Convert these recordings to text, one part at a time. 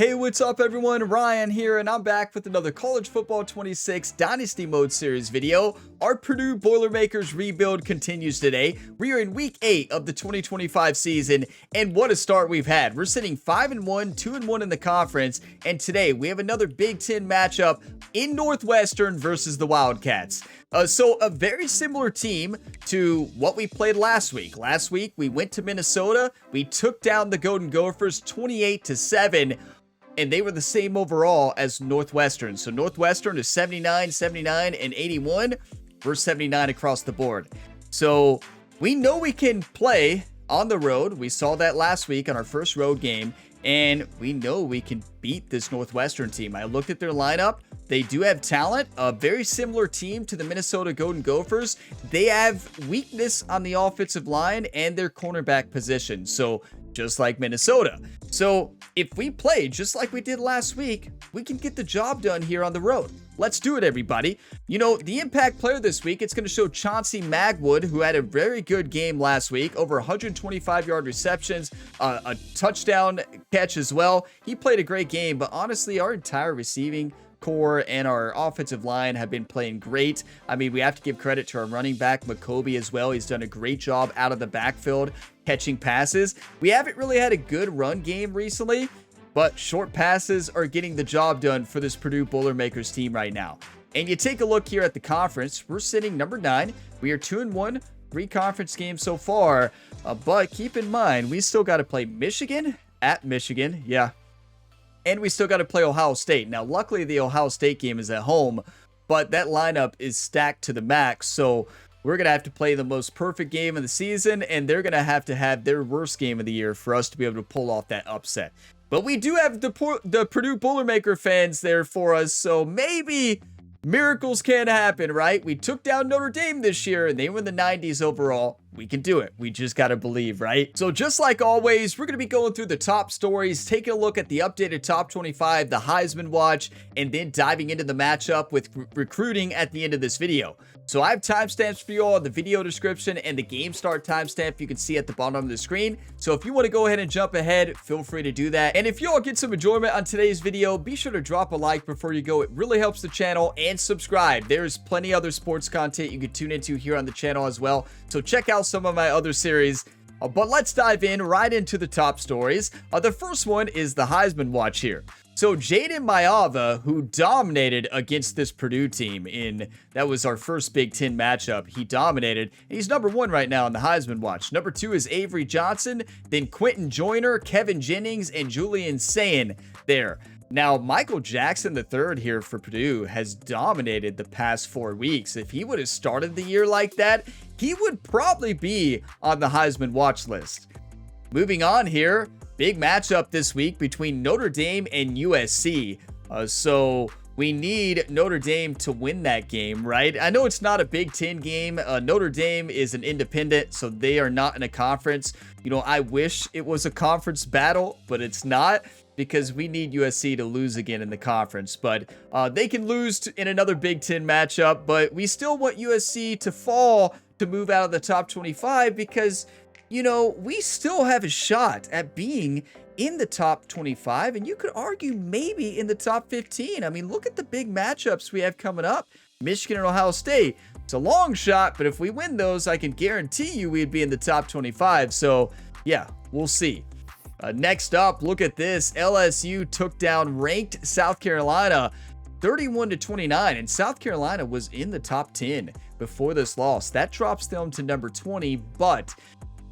Hey, what's up everyone? Ryan here, and I'm back with another College Football 26 Dynasty Mode Series video. Our Purdue Boilermakers rebuild continues today. We are in week 8 of the 2025 season, and what a start we've had. We're sitting 5-1, 2-1 in the conference, and today we have another Big Ten matchup in Northwestern versus the Wildcats. So a very similar team to what we played last week. Last week, we went to Minnesota. We took down the Golden Gophers 28-7. And they were the same overall as Northwestern. So Northwestern is 79, 79, and 81. We're 79 across the board. So we know we can play on the road. We saw that last week on our first road game. And we know we can beat this Northwestern team. I looked at their lineup. They do have talent. A very similar team to the Minnesota Golden Gophers. They have weakness on the offensive line and their cornerback position. So just like Minnesota. So if we play just like we did last week, we can get the job done here on the road. Let's do it, everybody. You know, the impact player this week, it's going to show Chauncey Magwood, who had a very good game last week, over 125-yard receptions, a touchdown catch as well. He played a great game, but honestly, our entire receiving core and our offensive line have been playing great. I mean, we have to give credit to our running back, McCoby, as well. He's done a great job out of the backfield catching passes. We haven't really had a good run game recently, but short passes are getting the job done for this Purdue Boilermakers team right now. And you take a look here at the conference, we're sitting number 9. We are 2-1, 3 conference games so far. But keep in mind, we still got to play Michigan at Michigan. Yeah. And we still got to play Ohio State. Now, luckily, the Ohio State game is at home, but that lineup is stacked to the max. So we're going to have to play the most perfect game of the season, and they're going to have their worst game of the year for us to be able to pull off that upset. But we do have the Purdue Boilermaker fans there for us, so maybe miracles can happen, right? We took down Notre Dame this year, and they were in the 90s overall. We can do it. We just got to believe, right? So just like always, we're going to be going through the top stories, taking a look at the updated top 25, the Heisman Watch, and then diving into the matchup with recruiting at the end of this video. So I have timestamps for you all in the video description and the game start timestamp you can see at the bottom of the screen. So if you want to go ahead and jump ahead, feel free to do that. And if you all get some enjoyment on today's video, be sure to drop a like before you go. It really helps the channel, and subscribe. There's plenty other sports content you can tune into here on the channel as well. So check out some of my other series. But let's dive in right into the top stories. The first one is the Heisman Watch here. So Jaden Mayava, who dominated against this Purdue team that was our first Big Ten matchup. He dominated, and he's number 1 right now on the Heisman Watch. Number 2 is Avery Johnson, then Quentin Joyner, Kevin Jennings, and Julian Sayin there. Now, Michael Jackson III here for Purdue has dominated the past 4 weeks. If he would have started the year like that, he would probably be on the Heisman Watch list. Moving on here, big matchup this week between Notre Dame and USC. So we need Notre Dame to win that game, right? I know it's not a Big Ten game. Notre Dame is an independent, so they are not in a conference. You know, I wish it was a conference battle, but it's not, because we need USC to lose again in the conference. But they can lose in another Big Ten matchup, but we still want USC to fall to move out of the top 25 because, you know, we still have a shot at being in the top 25, and you could argue maybe in the top 15. I mean, look at the big matchups we have coming up. Michigan and Ohio State. It's a long shot, but if we win those, I can guarantee you we'd be in the top 25. So, yeah, we'll see. Next up, look at this. LSU took down ranked South Carolina 31-29, and South Carolina was in the top 10 before this loss. That drops them to number 20, but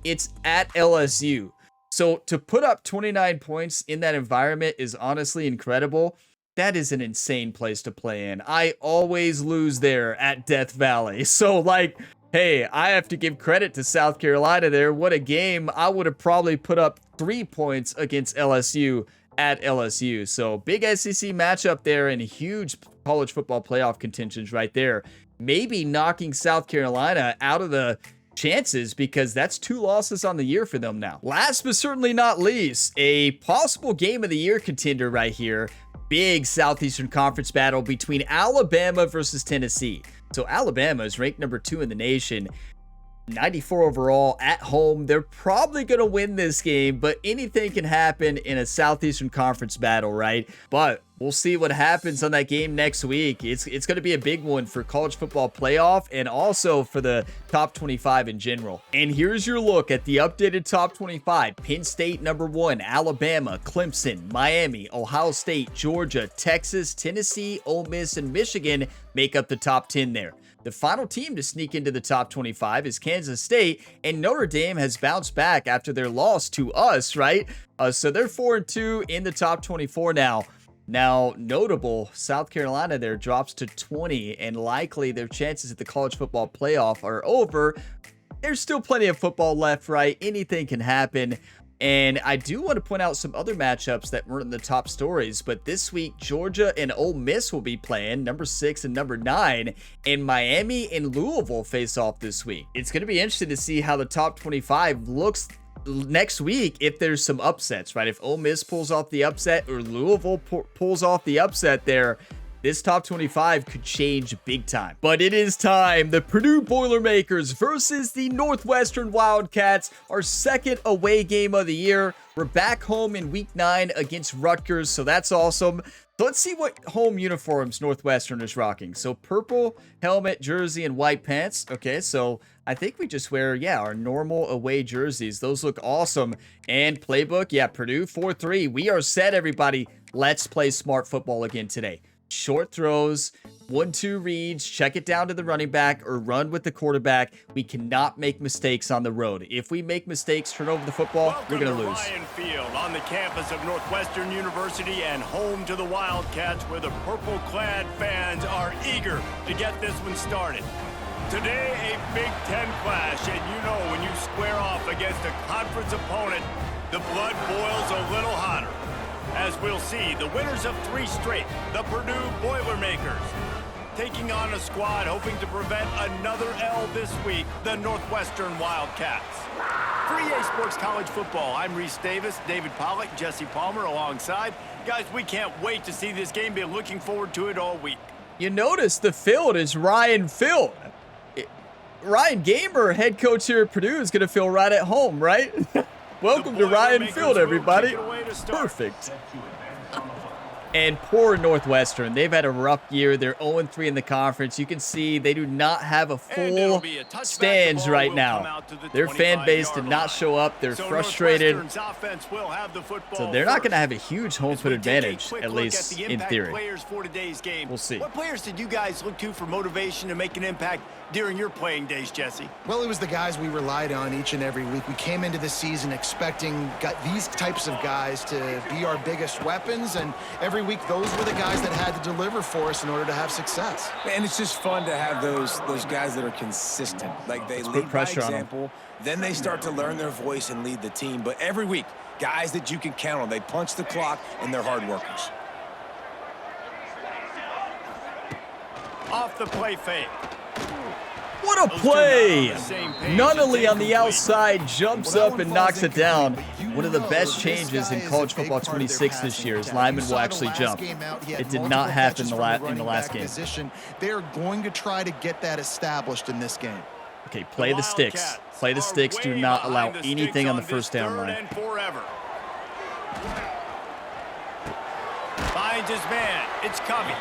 it's at LSU. So to put up 29 points in that environment is honestly incredible. That is an insane place to play in. I always lose there at Death Valley. So, like, hey, I have to give credit to South Carolina there. What a game. I would have probably put up 3 points against LSU at LSU. So big SEC matchup there and huge college football playoff contentions right there. Maybe knocking South Carolina out of the chances, because that's 2 losses on the year for them now. Last but certainly not least, a possible game of the year contender right here. Big Southeastern Conference battle between Alabama versus Tennessee. So Alabama is ranked number 2 in the nation. 94 overall at home. They're probably going to win this game, but anything can happen in a Southeastern Conference battle, right? But we'll see what happens on that game next week. It's going to be a big one for college football playoff and also for the top 25 in general. And here's your look at the updated top 25. Penn State #1, Alabama, Clemson, Miami, Ohio State, Georgia, Texas, Tennessee, Ole Miss, and Michigan make up the top 10 there. The final team to sneak into the top 25 is Kansas State, and Notre Dame has bounced back after their loss to us, right? So they're 4-2 in the top 24 now. Now, notable, South Carolina there drops to 20, and likely their chances at the college football playoff are over. There's still plenty of football left, right? Anything can happen. And I do want to point out some other matchups that weren't in the top stories, but this week, Georgia and Ole Miss will be playing, #6 and #9, and Miami and Louisville face off this week. It's going to be interesting to see how the top 25 looks next week if there's some upsets, right? If Ole Miss pulls off the upset or Louisville pulls off the upset there, this top 25 could change big time. But it is time. The Purdue Boilermakers versus the Northwestern Wildcats, our second away game of the year. We're back home in week 9 against Rutgers, so that's awesome. So let's see what home uniforms Northwestern is rocking. So purple helmet, jersey, and white pants. Okay, so I think we just wear, our normal away jerseys. Those look awesome. And playbook, Purdue 4-3. We are set, everybody. Let's play smart football again today. Short throws, 1-2 reads, check it down to the running back or run with the quarterback. We cannot make mistakes on the road. If we make mistakes, turn over the football, we're going to lose. Ryan Field on the campus of Northwestern University and home to the Wildcats, where the purple-clad fans are eager to get this one started. Today, a Big Ten clash, and you know when you square off against a conference opponent, the blood boils a little hotter. As we'll see, the winners of 3 straight, the Purdue Boilermakers, taking on a squad hoping to prevent another L this week, the Northwestern Wildcats. For EA Sports College Football, I'm Reese Davis, David Pollack, Jesse Palmer alongside. Guys, we can't wait to see this game. Been looking forward to it all week. You notice the field is Ryan Field. Ryan Gamer, head coach here at Purdue, is going to feel right at home, right? Welcome to Ryan Field, everybody. Perfect. And poor Northwestern. They've had a rough year. They're 0-3 in the conference. You can see they do not have a full stands right now. Their fan base did not show up. They're frustrated. So they're not going to have a huge home field advantage, at least in theory. We'll see. What players did you guys look to for motivation to make an impact during your playing days, Jesse? Well, it was the guys we relied on each and every week. We came into the season expecting these types of guys to be our biggest weapons, and every week those were the guys that had to deliver for us in order to have success. And it's just fun to have those guys that are consistent. Like they lead by example, then they start to learn their voice and lead the team. But every week, guys that you can count on. They punch the clock, and they're hard workers. Off the play fake. What a play! Nunnally on the outside jumps up and knocks it down. One of the best changes in college football 26 this year is linemen will actually jump. It did not happen in the last game. They're going to try to get that established in this game. Okay, play the sticks. Play the sticks. Do not allow anything on the first down line. Finds his man. It's coming.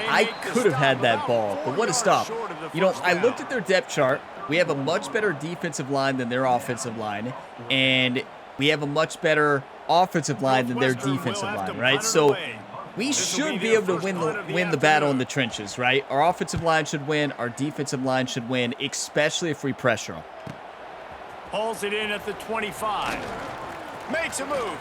I could have had that ball, but what a stop. You know, I looked at their depth chart. We have a much better defensive line than their offensive line, and we have a much better offensive line than their defensive line, right? So we should be able to win the battle in the trenches, right? Our offensive line should win. Our defensive line should win, especially if we pressure them. Pulls it in at the 25. Makes a move.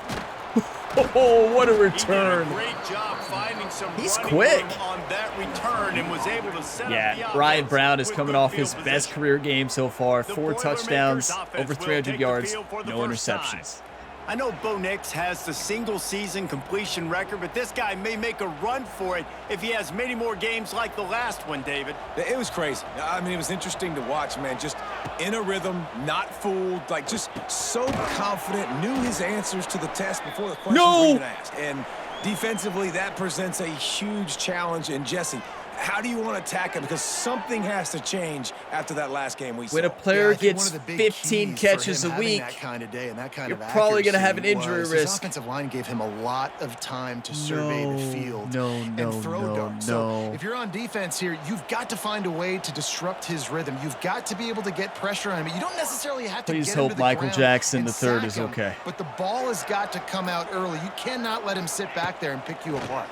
Oh, what a return. He did a great job finding some He's quick. On that return and was able to set up the Ryan Brown is coming off his best career game so far. 4 touchdowns, over 300 yards, no interceptions. I know Bo Nix has the single-season completion record, but this guy may make a run for it if he has many more games like the last one, David. It was crazy. I mean, it was interesting to watch, man. Just in a rhythm, not fooled, like just so confident, knew his answers to the test before the questions were even asked. And defensively, that presents a huge challenge. And Jesse, how do you want to attack him? Because something has to change after that last game we saw. When a player gets 15 catches a week, that kind of day and that kind you're of probably going to have an accuracy injury was risk. His offensive line gave him a lot of time to survey the field and throw darts. So if you're on defense here, you've got to find a way to disrupt his rhythm. You've got to be able to get pressure on him. You don't necessarily have to Please get him to hope the Michael ground Jackson and III sack is him, okay. But the ball has got to come out early. You cannot let him sit back there and pick you apart.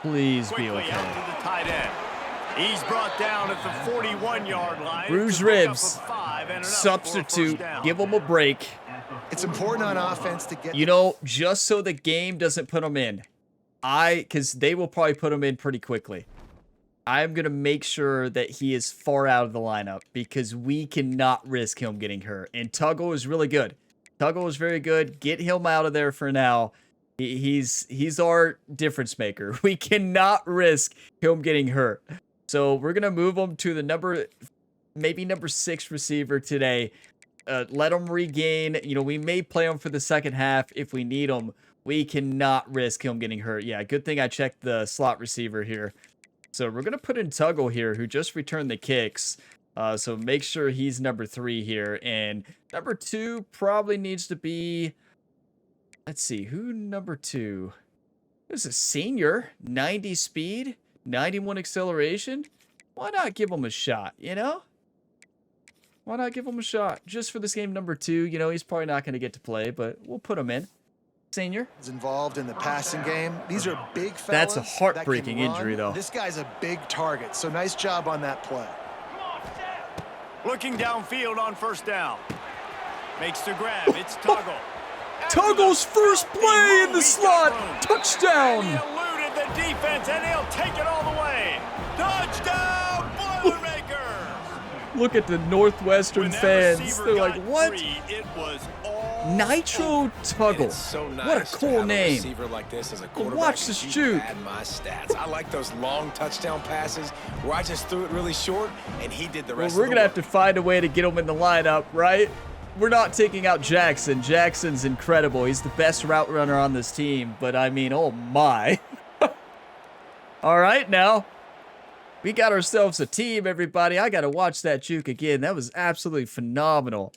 Please be Quickly okay. out to the tight end. He's brought down at the 41-yard line. Bruised ribs. Substitute. Give him a break. It's important on offense to get... You know, just so the game doesn't put him in. Because they will probably put him in pretty quickly. I'm going to make sure that he is far out of the lineup because we cannot risk him getting hurt. And Tuggle is really good. Tuggle is very good. Get him out of there for now. He's our difference maker. We cannot risk him getting hurt. So we're going to move him to the maybe number 6 receiver today. Let him regain. You know, we may play him for the second half if we need him. We cannot risk him getting hurt. Yeah, good thing I checked the slot receiver here. So we're going to put in Tuggle here, who just returned the kicks. So make sure he's number 3 here. And number 2 probably needs to be... Let's see, who number 2? This is a senior. 90 speed, 91 acceleration. Why not give him a shot, you know? Why not give him a shot? Just for this game, number 2. You know, he's probably not going to get to play, but we'll put him in. Senior. Is involved in the passing game. These are big fellas. That's a heartbreaking injury, though. This guy's a big target, so nice job on that play. Looking downfield on first down. Makes the grab. It's Tuggle. Tuggle's first play in the slot. Touchdown. He eluded the defense, and he'll take it all the way. Touchdown, Boilermakers! Look at the Northwestern fans. They're like, what? It was all Nitro Tuggle. So nice what a cool name. Receiver like this as a quarterback. Watch this juke. My stats. I like those long touchdown passes where I just threw it really short and he did the rest Well, we're of going to have to find a way to get him in the lineup, right? We're not taking out Jackson. Jackson's incredible. He's the best route runner on this team. But, I mean, oh, my. All right, now. We got ourselves a team, everybody. I got to watch that juke again. That was absolutely phenomenal.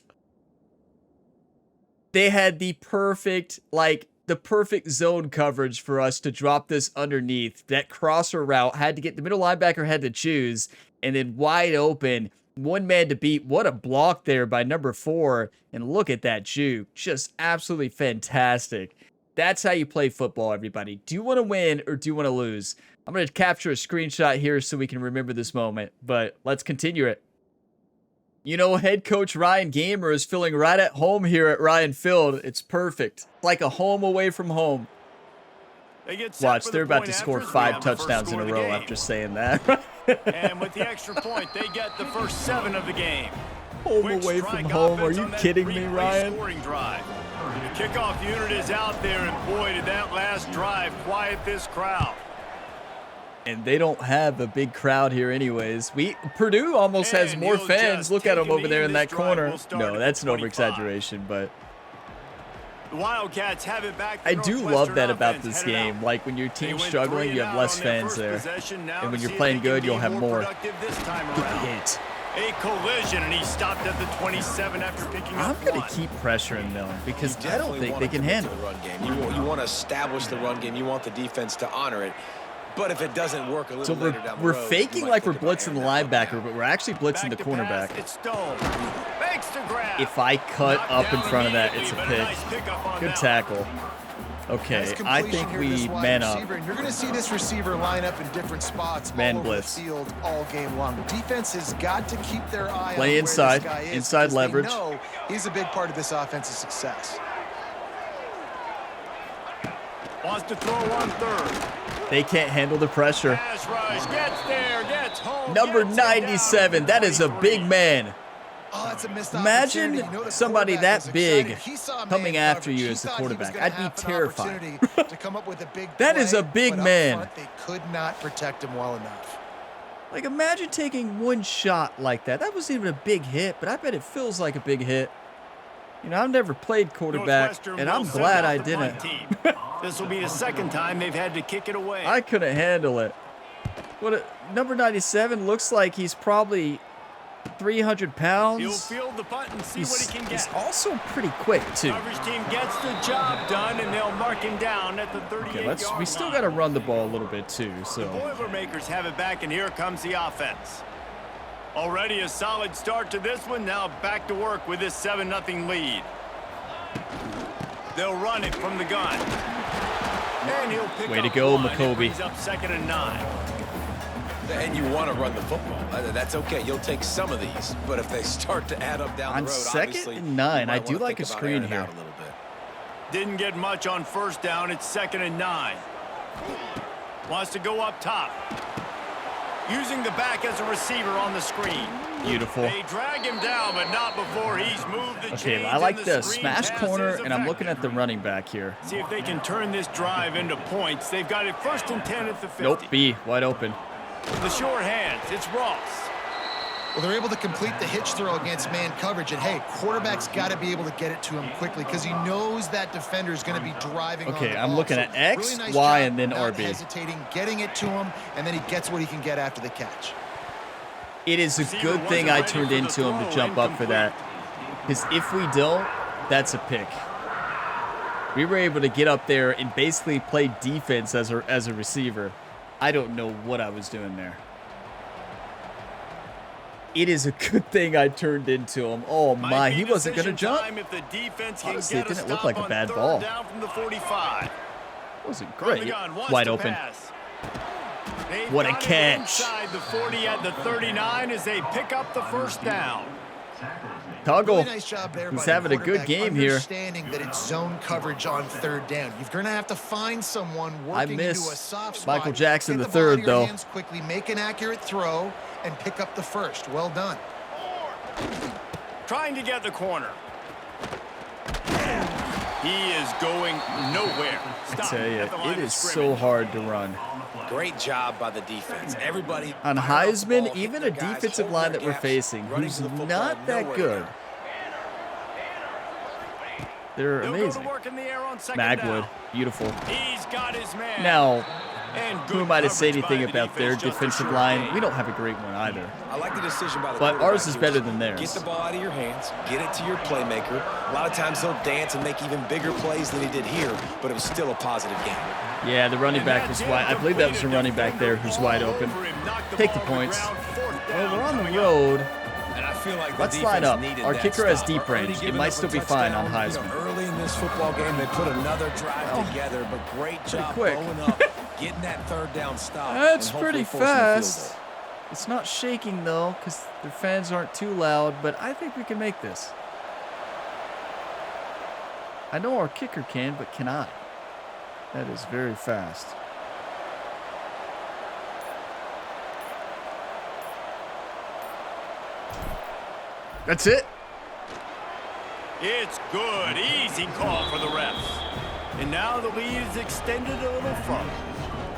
They had the perfect zone coverage for us to drop this underneath. That crosser route had to get the middle linebacker had to choose. And then wide open. One man to beat. What a block there by number 4. And look at that juke. Just absolutely fantastic. That's how you play football, everybody. Do you want to win or do you want to lose? I'm going to capture a screenshot here so we can remember this moment. But let's continue it. You know, head coach Ryan Gamer is feeling right at home here at Ryan Field. It's perfect. Like a home away from home. Watch, they're about to score 5 touchdowns in a row after saying that. And with the extra point, they get the first 7 of the game. Home away from home. Are you kidding me, Ryan? The kickoff unit is out there, and boy, did that last drive quiet this crowd. And they don't have a big crowd here anyways. Purdue almost has more fans. Look at them over there in that corner. No, that's an over-exaggeration, but... The Wildcats have it back. I do love that about this game. Like, when your team's struggling, you have less fans there. And when you're playing good, you'll have more. Hit. A collision, and he stopped at the 27 after picking up I'm going to keep pressuring them because I don't think they can handle the run game. You want to establish the run game. You want the defense to honor it. But if it doesn't work a little later down the road, we're faking like we're blitzing the linebacker, but we're actually blitzing the cornerback. If I cut up in front of that, it's a pick. Good tackle. Okay, I think we man up. And you're going to see this receiver line up in different spots all over the field all game long. Defense has got to keep their eye on where this guy is. Inside leverage. They know he's a big part of this offensive success. Wants to throw on 3rd. They can't handle the pressure. Pass rush, gets there, gets home, Number 97, that is a big man. Oh, that's a missed Imagine you know, somebody that big coming after you as the quarterback. I'd be terrified. That is a big man. They could not protect him well enough. Like, imagine taking one shot like that. That wasn't even a big hit, but I bet it feels like a big hit. You know, I've never played quarterback, and I'm glad I didn't. This will be the second time they've had to kick it away. I couldn't handle it. Number 97 looks like he's probably 300 pounds. He'll field the punt and see what he can get. He's also pretty quick, too. Coverage team gets the job done, and they'll mark him down at the 38-yard line. We still got to run the ball a little bit, too. So the Boilermakers have it back, and here comes the offense. Already a solid start to this one. Now back to work with this 7-0 lead. They'll run it from the gun. And he'll pick Way to go, McCoby. Brings up 2nd and 9. And you want to run the football. That's okay. You'll take some of these. But if they start to add up down the road, on 2nd and 9, I do like a screen here. Didn't get much on 1st down. It's 2nd and 9. Wants to go up top. Using the back as a receiver on the screen. Beautiful. They drag him down, but not before he's moved the Okay, I like the smash corner, and I'm looking at the running back here. See if they can turn this drive into points. They've got it 1st and 10 at the 50. Nope, B, wide open. The short hands, it's Ross. Well, they're able to complete the hitch throw against man coverage, and hey, quarterback's got to be able to get it to him quickly because he knows that defender is going to be driving on the ball. I'm looking at X, really nice Y, job, and then not RB. hesitating, getting it to him, and then he gets what he can get after the catch. It is a good thing I turned into him to jump up for that. Because if we don't, that's a pick. We were able to get up there and basically play defense as a receiver. I don't know what I was doing there. It is a good thing I turned into him. Oh my, he wasn't going to jump. Honestly, it didn't look like a bad ball. It wasn't great. Wide open. What a catch. Inside the 40 at the 39 as they pick up the 1st down. Toggle. Really nice job there. He's having a good game here. Understanding that it's zone coverage on 3rd down. You're going to have to find someone working into a soft spot. Michael Jackson Get the third, though. hands quickly, make an accurate throw, and pick up the 1st. Well done. Trying to get the corner. He is going nowhere. I tell you, it is so hard to run. Great job by the defense. Everybody on Heisman, even a defensive line that we're facing, who's not that good. They're amazing. Magwood, beautiful. He's got his man. Now, who am I to say anything about their defensive line? We don't have a great one either. I like the decision by the but ours is better than theirs. Get the ball out of your hands, get it to your playmaker. A lot of times he'll dance and make even bigger plays than he did here, but it was still a positive game. Yeah, the running back was wide. I believe that was the running back there who's wide open. Take the points. Well, we're on the road. Let's line up. Our kicker has deep range. It might still be fine on Heisman. Early in this football game, they put another drive together, but great job blowing up, getting that 3rd down stop. That's pretty fast. It's not shaking, though, because the fans aren't too loud, but I think we can make this. I know our kicker can, but can I? That is very fast. That's it. It's good. Easy call for the refs. And now the lead is extended a little further.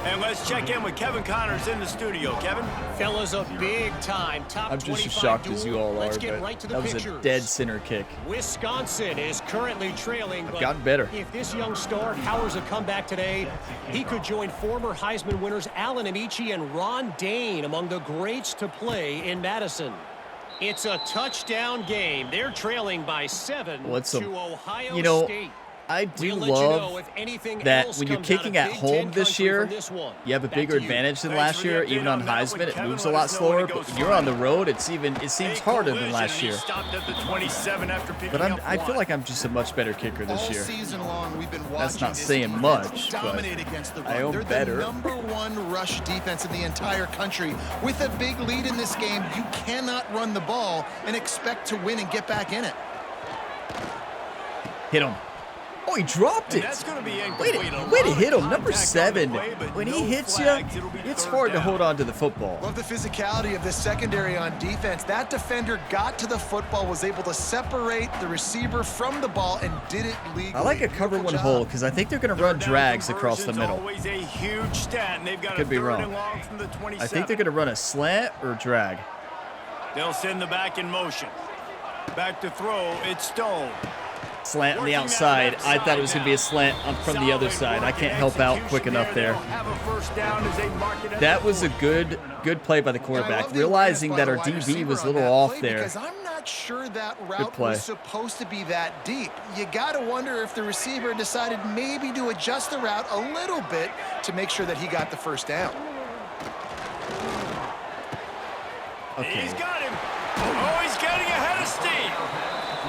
And let's check in with Kevin Connors in the studio. Kevin? Fellas, a big-time top 25 I'm just as shocked as you all are, but that was a dead center kick. Wisconsin is currently trailing. I've gotten better. If this young star powers a comeback today, he could join former Heisman winners Alan Amici and Ron Dane among the greats to play in Madison. It's a touchdown game. They're trailing by 7 to Ohio State. I do love that when you're kicking at home this year, you have a bigger advantage than last year. Even on Heisman, it moves a lot slower. But when you're on the road, it seems harder than last year. But I feel like I'm just a much better kicker this year. That's not saying much, but I am better. Number 1 rush defense in the entire country. With a big lead in this game, you cannot run the ball and expect to win and get back in it. Hit him. Oh, he dropped it. Way to hit him. Number 7. When he hits you, it's hard to hold on to the football. Love the physicality of this secondary on defense. That defender got to the football, was able to separate the receiver from the ball, and did it legally. I like a cover 1 hold because I think they're going to run drags across the middle. Could be wrong. I think they're going to run a slant or drag. They'll send the back in motion. Back to throw. It's Stone. Slant on the outside. I thought it was going to be a slant from the other side. I can't help out quick enough there. That was a good play by the quarterback, realizing that our DB was a little off there. Because I'm not sure that route was supposed to be that deep. You got to wonder if the receiver decided maybe to adjust the route a little bit to make sure that he got the first down. Okay. He's got him. Oh, he's getting ahead of steam.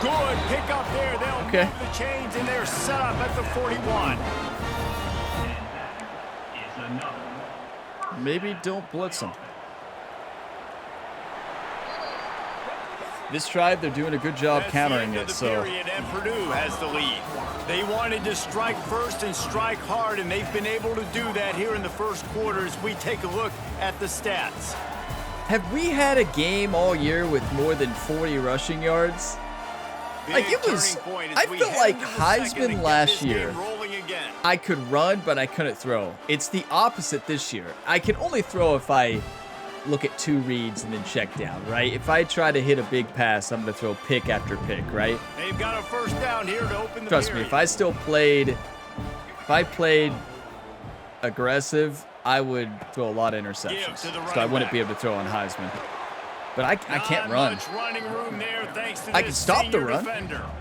Good pick up there. They'll move the chains, and they're set up at the 41. Maybe don't blitz him. This drive, they're doing a good job countering it. So. And Purdue has the lead. They wanted to strike first and strike hard, and they've been able to do that here in the first quarter as we take a look at the stats. Have we had a game all year with more than 40 rushing yards? Like it was, I felt like Heisman last year, I could run, but I couldn't throw. It's the opposite this year. I can only throw if I look at 2 reads and then check down, right? If I try to hit a big pass, I'm going to throw pick after pick, right? They've got a first down here to open the Trust me, if I played aggressive, I would throw a lot of interceptions. So I wouldn't be able to throw on Heisman. But I can't run. I can stop the run,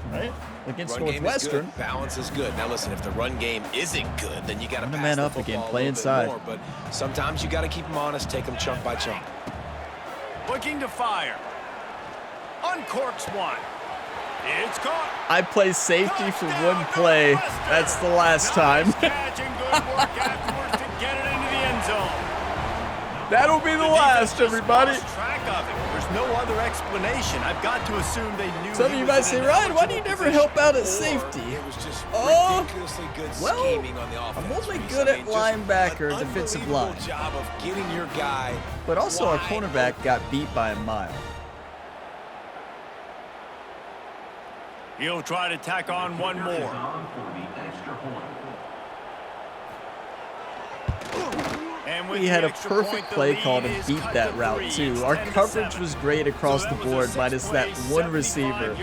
right? Against Northwestern. Balance is good. Now listen, if the run game isn't good, then you got to pass man the up football again, play inside. more, but sometimes you got to keep them honest, take them chunk by chunk. Looking to fire. Uncorks one. It's caught. I play safety for one play. That's the last time. That'll be the last, everybody. There's no other explanation. I've got to assume they knew. Some of you might say, Ryan, why do you never help out at safety? Oh, well, I'm only good at linebacker, defensive line. Job of getting your guy. But also our cornerback got beat by a mile. He'll try to tack on one more. We had a perfect play call to beat that route too. Our coverage was great across the board, minus that one receiver,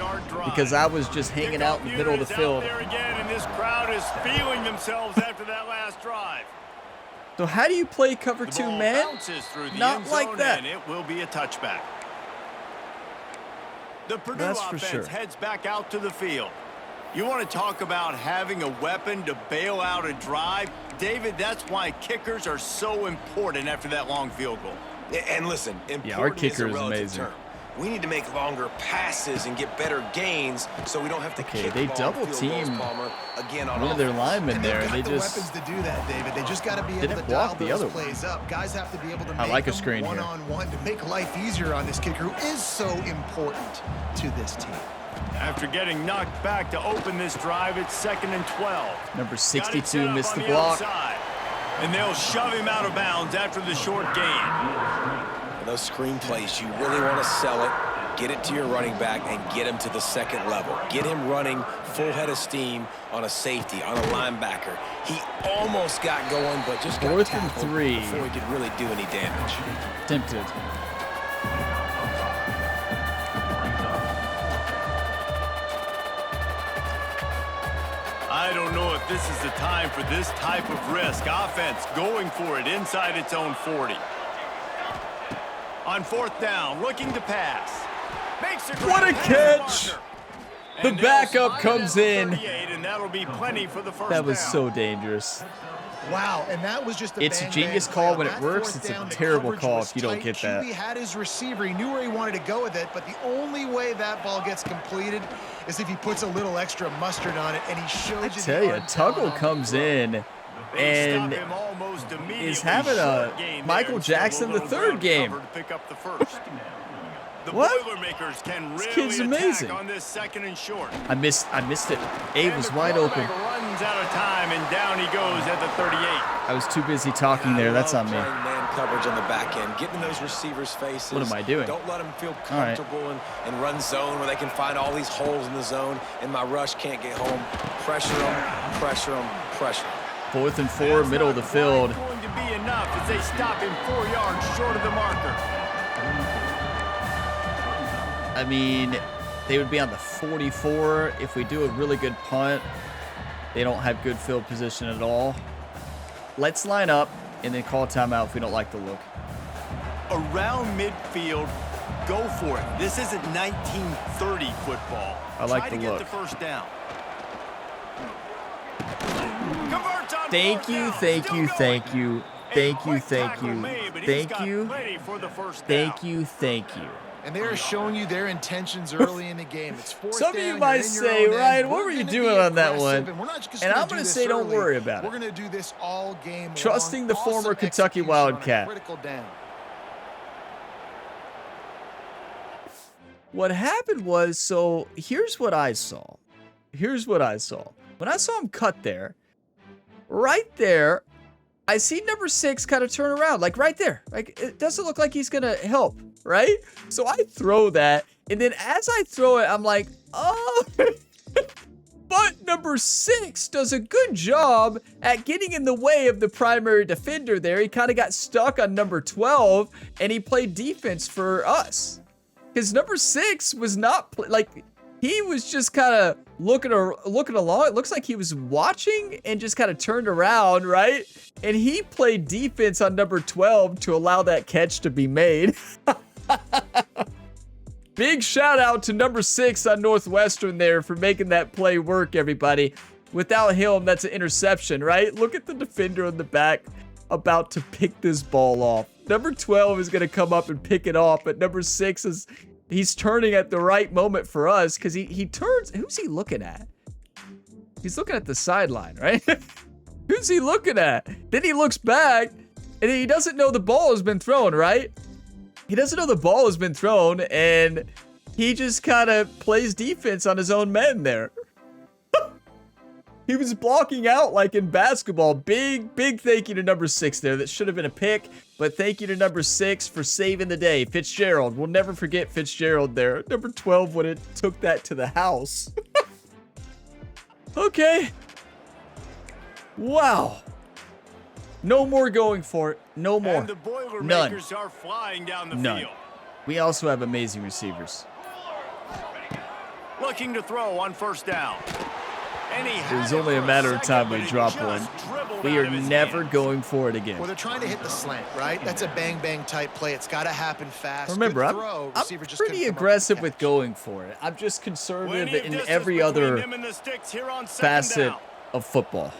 because I was just hanging out in the middle of the field. And this crowd is feeling themselves after that last drive. So how do you play cover 2 man? Not like that. And it will be a touchback. The Purdue offense heads back out to the field. You want to talk about having a weapon to bail out a drive? David, that's why kickers are so important after that long field goal. And listen, our kicker is amazing. Term. We need to make longer passes and get better gains so we don't have to kick they double team again on one of their linemen there. And they just weapons to do that, David. They just got to be able to dial those plays up. Guys have to be able to make them one-on-one to make life easier on this kicker, who is so important to this team. After getting knocked back to open this drive, it's 2nd and 12. Number 62 missed the block. And they'll shove him out of bounds after the short gain. And those screen plays, you really want to sell it, get it to your running back, and get him to the second level. Get him running full head of steam on a safety, on a linebacker. He almost got going, but just got 4th and 3 before he could really do any damage. Tempted. I don't know if this is the time for this type of risk. Offense going for it inside its own 40. On 4th down, looking to pass. What a catch! The backup comes in. And that'll be plenty for the first that was down. so dangerous. Wow, and that was just it's a genius call when it works. It's a terrible call if you don't get that. He had his receiver. He knew where he wanted to go with it, but the only way that ball gets completed is if he puts a little extra mustard on it, and he shows I tell you, Tuggle comes in and is having a Michael Jackson III game. What? This kid's amazing. On this 2nd and short. I missed it. Abe was wide open. Runs out of time, and down he goes at the 38. I was too busy talking there. That's on me. Man coverage on the back end, getting those receivers' faces. What am I doing? Don't let them feel comfortable and run zone where they can find all these holes in the zone, and my rush can't get home. Pressure them, pressure them, pressure them. 4th and 4, middle of the field. That's not going to be enough as they stop him 4 yards short of the marker. I mean, They would be on the 44. If we do a really good punt, they don't have good field position at all. Let's line up and then call timeout if we don't like the look. Around midfield, go for it. This isn't 1930 football. I like Try the to get look. the first down. Thank you, thank you, thank you, thank you, thank you, thank you, thank you, thank you. And they are showing you their intentions early in the game. It's fourth Some of down, you you're might in your say, own end. Ryan, what We're were you gonna doing be on that aggressive, one? and we're not just And gonna I'm do gonna this say don't early. worry about We're it. going to do this all game Trusting long. the former Awesome Kentucky execution on a Wildcat. critical down. What happened was, so here's what I saw. Here's what I saw. When I saw him cut there, right there, I see number 6 kind of turn around, like right there. Like, it doesn't look like he's gonna help, right? So I throw that, and then as I throw it, I'm like, oh. But number 6 does a good job at getting in the way of the primary defender there. He kind of got stuck on number 12, and he played defense for us. Because number 6 was not, like, he was just kind of looking along. It looks like he was watching and just kind of turned around, right? And he played defense on number 12 to allow that catch to be made. Big shout out to number 6 on Northwestern there for making that play work, everybody. Without him, that's an interception, right? Look at the defender in the back about to pick this ball off. Number 12 is going to come up and pick it off, but number 6 is... He's turning at the right moment for us because he turns. Who's he looking at? He's looking at the sideline, right? Who's he looking at? Then he looks back and he doesn't know the ball has been thrown, right? He doesn't know the ball has been thrown and he just kind of plays defense on his own men there. He was blocking out like in basketball. Big thank you to number 6 there. That should have been a pick, but thank you to number 6 for saving the day. Fitzgerald. We'll never forget Fitzgerald there. Number 12 would have took that to the house. Okay. Wow. No more going for it. No more. And the None. Boilermakers are flying down the None. field. We also have amazing receivers. Looking to throw on first down. It was only a matter of time we drop one. We are never going for it again. Well, they're trying to hit the slant, right? That's a bang-bang type play. It's got to happen fast. Remember, Good I'm throw. Receiver just pretty couldn't come up aggressive with with the catch. going for it. I'm just conservative in every other facet of football.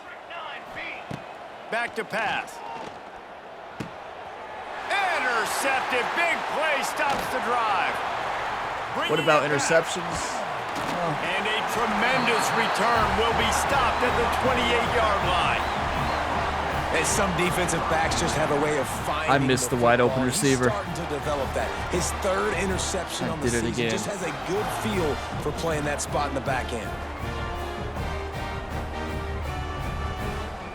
Back to pass. Intercepted. Big play stops the drive. What about interceptions? And a tremendous return will be stopped at the 28-yard line. And some defensive backs just have a way of finding. I missed the wide open football. receiver. He's starting to develop that. His third interception on the did it season again. just has a good feel for playing that spot in the back end.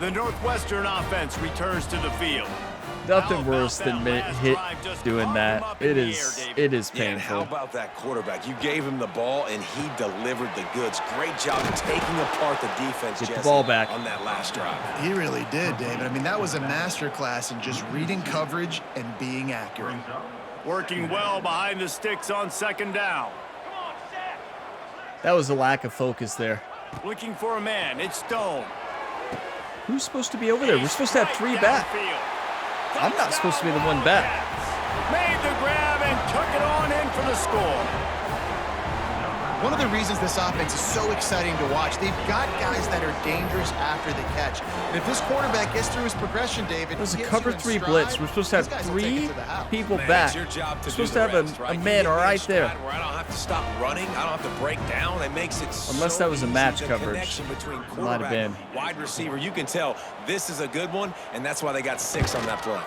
The Northwestern offense returns to the field. Nothing worse than doing that. It is Yeah, and how painful. about that quarterback? You gave him the ball, and he delivered the goods. Great job taking apart the defense, Get the Jesse, ball back. on that last drive. He really did, David. I mean, that was a masterclass in just reading coverage and being accurate. Working well behind the sticks on second down. That was a lack of focus there. Looking for a man. It's Stone. Who's supposed to be over there? We're supposed to have 3 back. I'm not supposed to be the one back. Made the grab and took it on in for the score. One of the reasons this offense is so exciting to watch, they've got guys that are dangerous after the catch. And if this quarterback gets through his progression, David, It was a gets cover you in 3 stride, blitz. We're supposed to have these guys will take it 3 to the house. people Man, back. it's your job to We're supposed do to the have rest, a right? You man get me in right there. stride Where I don't have to stop running. I don't have to break down. It makes it Unless so that was a easy. match The coverage. connection between Might have quarterback, been. wide receiver. You can tell this is a good one, and that's why they got 6 on that play.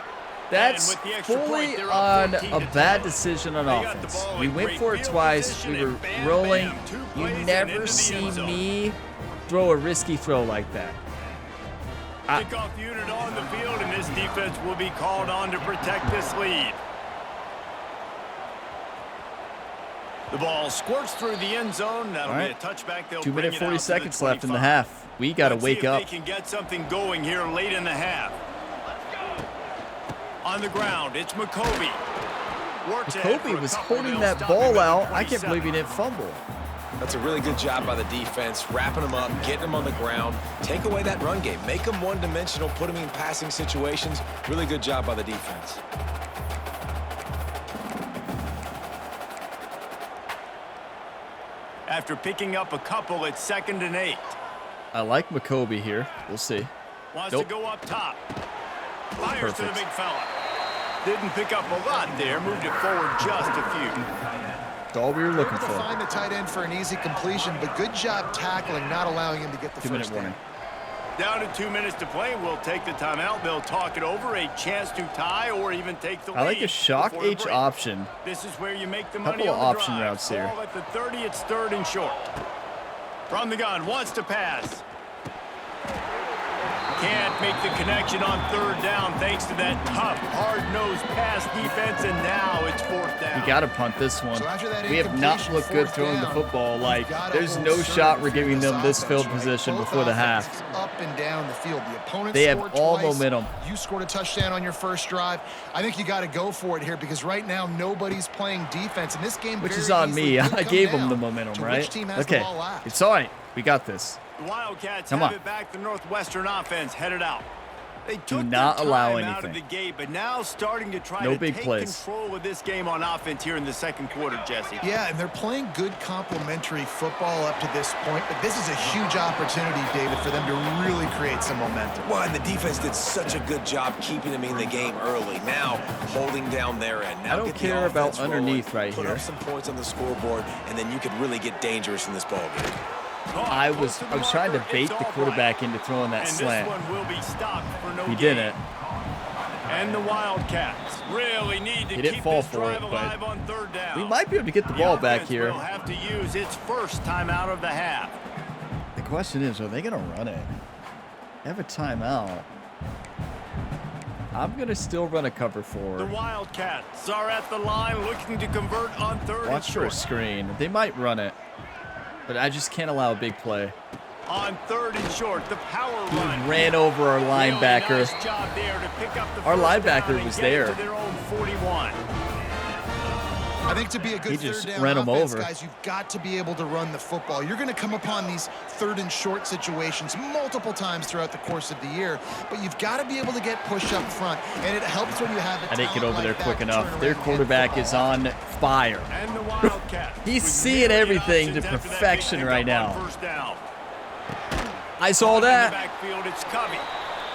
That's And with the extra point, fully they're up on 14 a to bad 10. decision on They got the offense. ball We in went great for it field twice. position We were and bam, rolling. bam, 2 You plays and never into the see end zone. me throw a risky throw like that. Kickoff unit on the field, and this defense will be called on to protect this lead. The ball squirts through the end zone. That'll All be right. a touchback. They'll 2 bring minutes, it out 40 to the seconds left in the 25. half. We got to Let's see wake if up. They can get something going here late in the half. On the ground, it's McCovey. Kobe was holding that ball out. I can't believe he didn't fumble. That's a really good job by the defense, wrapping them up, getting them on the ground. Take away that run game. Make them one-dimensional, put them in passing situations. Really good job by the defense. After picking up a couple, it's 2nd and 8. I like McCoby here. We'll see. Wants to go up top. Fires to the big fella. Didn't pick up a lot there. Moved it forward just a few. That's all we were looking for. Find the tight end for an easy completion, but good job tackling, not allowing him to get the 2-minute warning. Down to 2 minutes to play. We'll take the timeout. They'll talk it over. A chance to tie or even take the lead. I like a shock H option. This is where you make the money Couple of on the option drive. routes here. Ball at the 30. It's 3rd and short. From the gun. Wants to pass. Can't make the connection on 3rd down thanks to that tough, hard-nosed pass defense, and now it's 4th down. We got to punt this one. So we have not looked good throwing the football. Like, there's no shot we're giving them this field position before the half. Up and down the field. The opponent They have all momentum. You scored a touchdown on your first drive. I think you got to go for it here because right now nobody's playing defense in this game. Which is on me. I gave them the momentum, right? Okay, it's all right. We got this. The Wildcats have it back. The Northwestern offense headed out. They Do took not their allow time out of anything. the gate, but now starting to try No to big take plays. control of this game on offense here in the 2nd quarter, Jesse. Yeah, and they're playing good complementary football up to this point, but this is a huge opportunity, David, for them to really create some momentum. Well, and the defense did such a good job keeping them in the game early. Now, holding down their end. Now I don't care about underneath right here. Put up some points on the scoreboard, and then you could really get dangerous in this ball game. I was trying to bait the quarterback into throwing that slant. He didn't. And the Wildcats really need to He didn't keep fall this for it, drive alive on 3rd down. we might be able to get the ball back here. Will have to use its first timeout of the half. The question is, are they going to run it? They have a timeout. I'm going to still run a cover 4. The Wildcats are at the line looking to convert on 3rd Watch and for a short. screen. They might run it, but I just can't allow a big play. On 3rd and short, the power run. Ran over our linebacker. Really nice job there to pick up the Our first linebacker down and was get there. to their own 41. I think to be a good He just third down ran him offense, over. guys, you've got to be able to run the football. You're going to come upon these 3rd and short situations multiple times throughout the course of the year, but you've got to be able to get push up front, and it helps when you have a I didn't get over talent there like quick that to enough. turn Their around and quarterback get is the ball. on fire. And the Wildcats. He's with seeing myriad everything to options after that perfection big right pickup now. on 1st down. I saw In the that. backfield, it's Covey.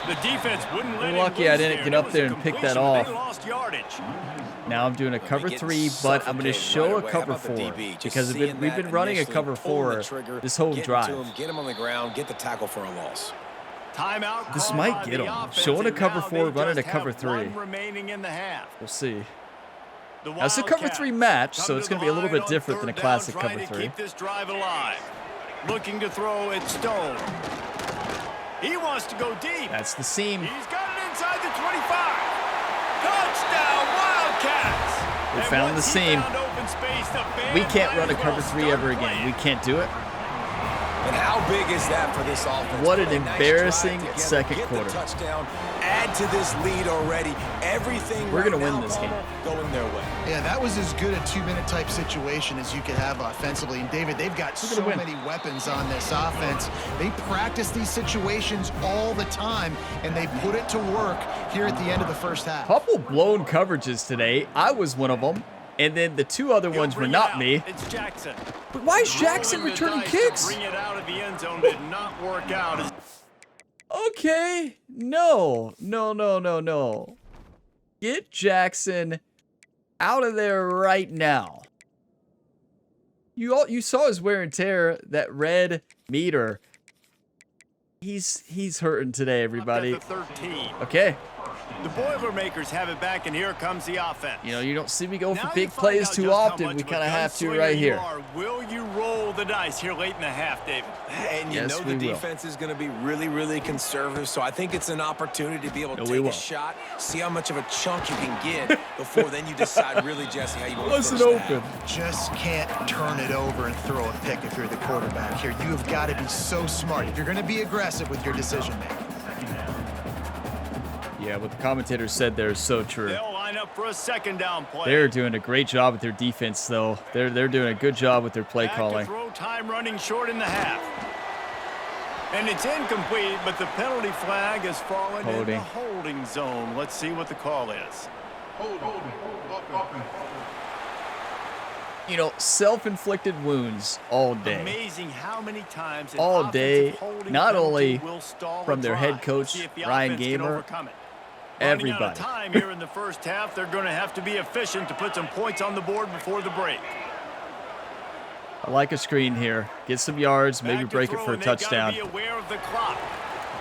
The defense wouldn't let We're him lucky I loose didn't there. get It up was there a and pick that completion, but off. They lost yardage. Now I'm doing a cover 3, but I'm going to show a cover 4 because we've been running a cover 4 this whole drive. Get him on the ground, get the tackle for a loss. Timeout. This called might by get the 'em. offense, Showing a and cover now 4, they running a just cover have 3. one remaining in the half. We'll see. The Now, it's a cover 3 match, Wildcats so it's come going to be a little the bit line different on than a 3rd classic down, cover trying to 3. keep this drive alive. Looking to throw it, Stone. He wants to go deep. That's the seam. He's got it inside the 25. Touchdown, Wildcats. We And found the once he seam. found open space, the We band can't might run a as well cover 3 start ever again. playing. We can't do it. And how big is that for this offense? What an A nice embarrassing drive together, second get quarter. The touchdown, add to this lead already. Everything We're gonna right win now, this game. Palmer, going their way. Yeah, that was as good a 2-minute type situation as you could have offensively. And David, they've got so win. many weapons on this offense. They practice these situations all the time, and they put it to work here at the end of the first half. Couple blown coverages today. I was one of them. And then the 2 other ones were Bring it not out. me. It's Jackson. But why is Jackson Rolling the returning dice to kicks? Bring it out of the end zone did not work out. Okay. No. Get Jackson out of there right now. You saw his wear and tear, that red meter. He's hurting today, everybody. Up at the 13. Okay. The Boilermakers have it back, and here comes the offense. You know, you don't see me go for Now big you find plays out too just how often. much We of a kind of have to gunslinger right you here. are. Will you roll the dice here late in the half, David? And you Yes, know we the will. defense is going to be really, really conservative, so I think it's an opportunity to be able to No, we take a won't. shot, see how much of a chunk you can get before then you decide really, Jesse, how you want to Listen finish the open. half. Just can't turn it over and throw a pick if you're the quarterback here. You have got to be so smart if you're going to be aggressive with your decision making. Yeah, what the commentator said there is so true. They'll line line up for a second down play. They're doing a great job with their defense, though. They're doing a good job with their play calling. Throw time running short in the half. And it's incomplete, but the penalty flag has fallen in the holding zone. Let's see what the call is. You know, self-inflicted wounds all day. Amazing how many times all day, not only from their head coach, Ryan Gamer, everybody. Running out of time here in the first half, they're going to have to be efficient to put some points on the board before the break. I like a screen here. Get some yards, maybe break it for a touchdown. Be aware of the clock.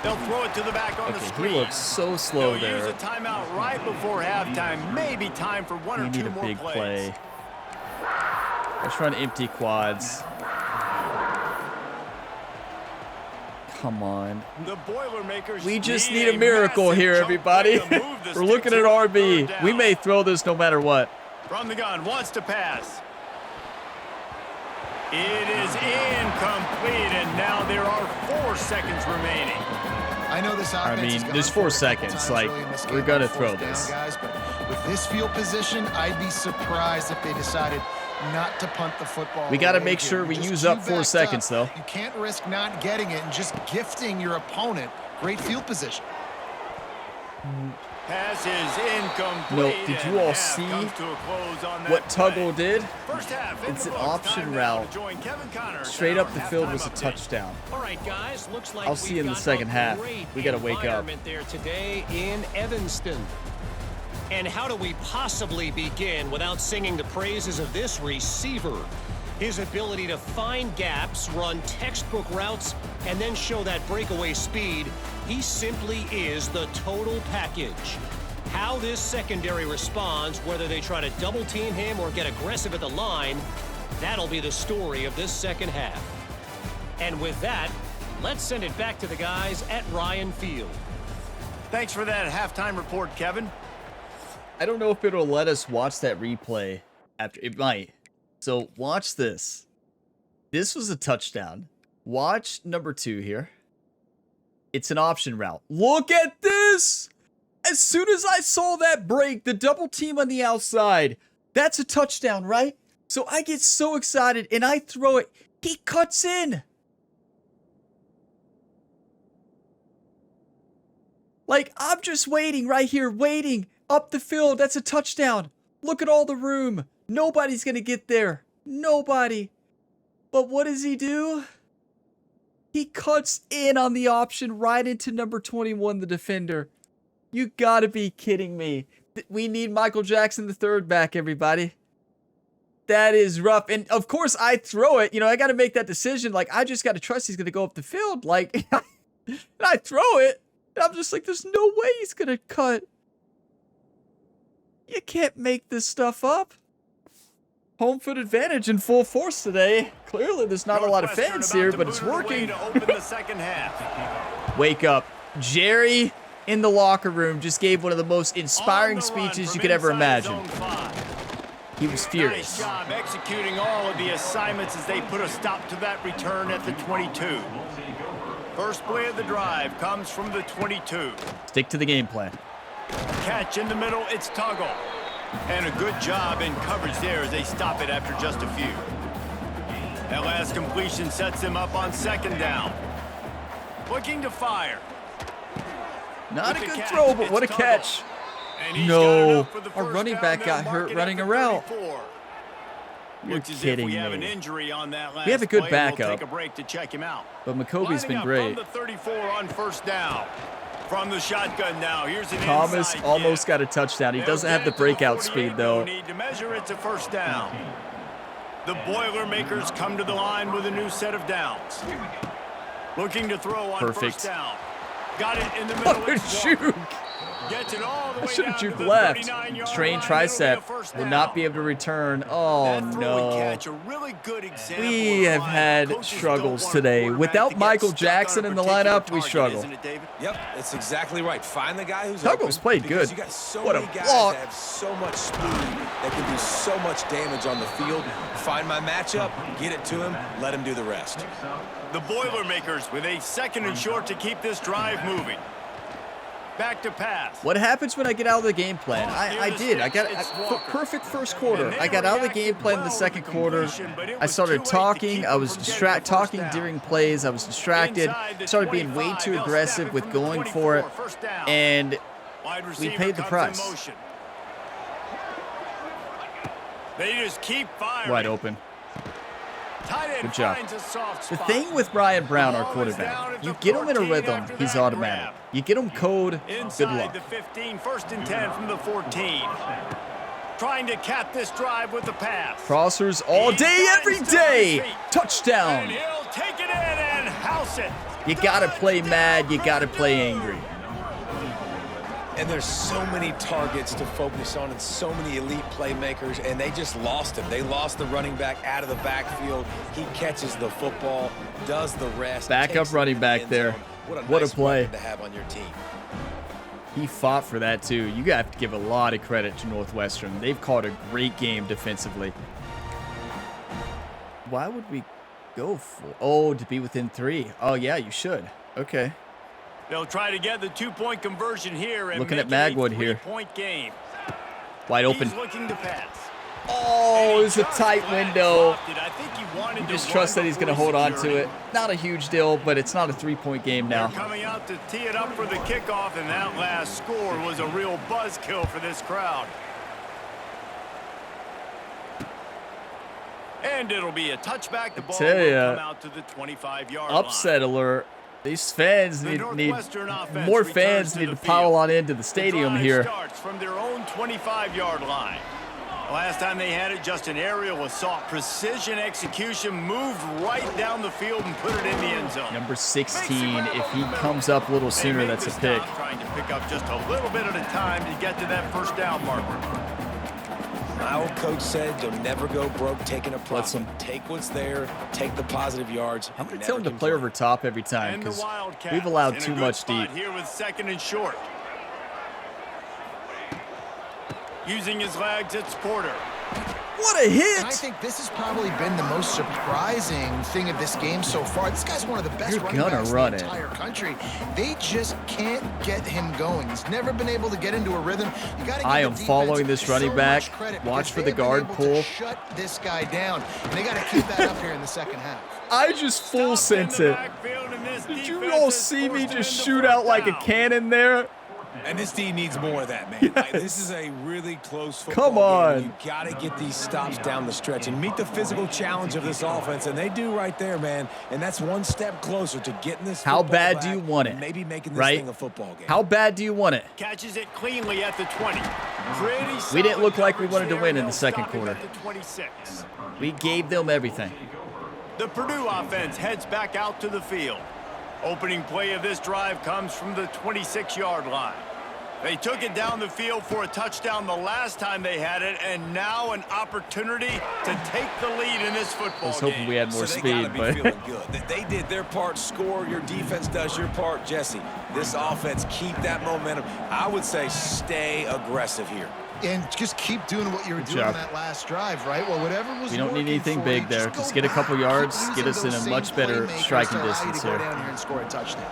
They'll throw it to the back on the screen. He looks so slow there. Use a timeout right before halftime. Maybe time for one or two more plays. We need a big play. Let's run empty quads. Come on. The Boilermakers we just need a miracle here, everybody. We're looking at RB. We may throw this no matter what. From the gun, wants to pass. It is incomplete, and now there are 4 seconds remaining. I know this offense there's 4 seconds. Like, we're going to throw this. Guys, but with this field position, I'd be surprised if they decided not to punt the football. We got to make sure we use up 4 seconds, though. You can't risk not getting it and just gifting your opponent great field position. Pass is incomplete. No, did you all see what Tuggle did? It's an option route. Straight up the field was a touchdown. All right, guys, looks like I'll see you in the second half. We got to wake up. There today in Evanston. And how do we possibly begin without singing the praises of this receiver? His ability to find gaps, run textbook routes, and then show that breakaway speed. He simply is the total package. How this secondary responds, whether they try to double team him or get aggressive at the line, that'll be the story of this second half. And with that, let's send it back to the guys at Ryan Field. Thanks for that halftime report, Kevin. I don't know if it'll let us watch that replay after. It might. So watch this. This was a touchdown. Watch number 2 here. It's an option route. Look at this. As soon as I saw that break, the double team on the outside, that's a touchdown, right? So I get so excited and I throw it. He cuts in. Like, I'm just waiting right here, waiting up the field. That's a touchdown. Look at all the room. Nobody's going to get there. Nobody. But what does he do? He cuts in on the option right into number 21, the defender. You got to be kidding me. We need Michael Jackson III back, everybody. That is rough. And, of course, I throw it. You know, I got to make that decision. Like, I just got to trust he's going to go up the field. Like, and I throw it. And I'm just like, there's no way he's going to cut. You can't make this stuff up. Home field advantage in full force today. Clearly, there's not a lot of fans here, but it's working. Wake up. Jerry in the locker room just gave one of the most inspiring speeches you could ever imagine. He was furious. Nice job executing all of the assignments as they put a stop to that return at the 22. First play of the drive comes from the 22. Stick to the game plan. Catch in the middle, it's Tuggle. And a good job in coverage there as they stop it after just a few. That last completion sets them up on second down. Looking to fire. Not a good throw, but what a catch. No, our running back got hurt running a route. You're kidding me. We have a good backup, but McCoby's been great. From the 34 on first down. From the shotgun now, here's an Thomas almost got a touchdown. He doesn't have the breakout speed, though. Need to measure it's a first down. The Boilermakers come to the line with a new set of downs. Looking to throw on first down. Got it in the middle. What a juke. Gets it all the way I should have down juked to the left. 39-yard Strained line. tricep. Will not be able to return. Oh, no. Catch, a really good example We have had struggles today. Without Michael Jackson in the lineup, we struggle. Yep, it's exactly right. Find the guy who's Douglas played good. You got so what many a guys block. that have so much speed that can do so much damage on the field. Find my matchup, get it to him, let him do the rest. The Boilermakers with a second and short to keep this drive moving. Back to pass. What happens when I get out of the game plan? I did. I got perfect first quarter. I got out of the game plan in the second quarter. I started talking. I was talking during plays. I was distracted. Started being way too aggressive with going for it. And we paid the price. They just keep firing. Wide open. Good job. The thing with Ryan Brown, our quarterback, you get him in a rhythm, he's automatic. You get him code, good luck. The 15, 1st and 10 from the 14. Trying to cap this drive with the pass. Crossers all day, every day. Touchdown. And he'll take it in and house it. You gotta play mad, you gotta play angry. And there's so many targets to focus on and so many elite playmakers, and they just lost him. They lost the running back out of the backfield. He catches the football, does the rest. Backup running back there. What a play to have on your team. He fought for that too. You have to give a lot of credit to Northwestern. They've called a great game defensively. Why would we go for? Oh, to be within 3. Oh yeah, you should. Okay. They'll try to get the 2-point conversion here. And looking at Magwood here. Game. Wide open. He's looking to pass. Oh, it's a tight window. I think he wanted You just trust that he's going to hold on to it. Not a huge deal, but it's not a 3-point game now. They're coming out to tee it up for the kickoff, and that last score was a real buzzkill for this crowd. And it'll be a touchback. The ball will come out to the 25-yard line. Upset alert. These fans need more fans need to pile on into the stadium here. Starts from their own 25-yard line. Last time they had it, just an aerial assault. Precision execution, moved right down the field and put it in the end zone. Number 16, if he comes up a little sooner, that's a pick. Trying to pick up just a little bit at a time to get to that first down marker. My old coach said you'll never go broke taking a profit. Take what's there, take the positive yards. I'm going to tell him to play over top every time because we've allowed too much deep. Here with 2nd and short. Using his legs, it's Porter. What a hit! And I think this has probably been the most surprising thing of this game so far. This guy's one of the best running backs in the entire country. They just can't get him going. He's never been able to get into a rhythm. You got to I am following this running back. Watch for the guard pull. Shut this guy down, and they got to keep that up here in the second half. I just full sent it. Did you all see me just shoot out like a cannon there? And this team needs more of that, man. Yes. This is a really close football Come on. game. You got to get these stops down the stretch and meet the physical challenge of this offense, and they do right there, man. And that's one step closer to getting this How bad do you want it? Maybe making this thing a football game. How bad do you want it? Catches it cleanly at the 20. We didn't look like we wanted to win in the second quarter. We gave them everything. The Purdue offense heads back out to the field. Opening play of this drive comes from the 26-yard line. They took it down the field for a touchdown the last time they had it, and now an opportunity to take the lead in this football game. I was hoping we had more speed, but feeling good. They did their part. Score. Your defense does your part. Jesse, this offense, keep that momentum. I would say stay aggressive here. And just keep doing what you were doing on that last drive, right? Well, whatever was. We don't need anything big there. Just get a couple yards, get us in a much better striking distance here. Go down here and score a touchdown.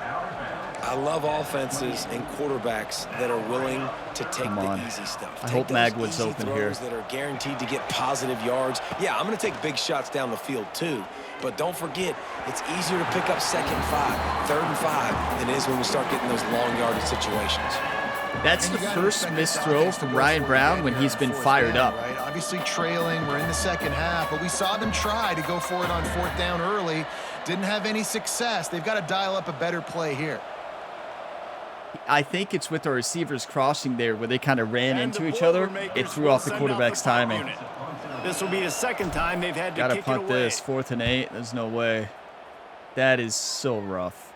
I love offenses and quarterbacks that are willing to take the easy stuff. I hope Magwood's open here. That are guaranteed to get positive yards. Yeah, I'm going to take big shots down the field too. But don't forget, it's easier to pick up 2nd and 5, 3rd and 5 than it is when we start getting those long yardage situations. That's the first missed throw from Ryan Brown when he's been fired up. Right? Obviously trailing, we're in the second half, but we saw them try to go for it on 4th down early. Didn't have any success. They've got to dial up a better play here. I think it's with our receivers crossing there where they kind of ran into each other. It threw off the quarterback's timing. This will be the second time they've had to kick it away. Gotta punt this. 4th and 8. There's no way. That is so rough.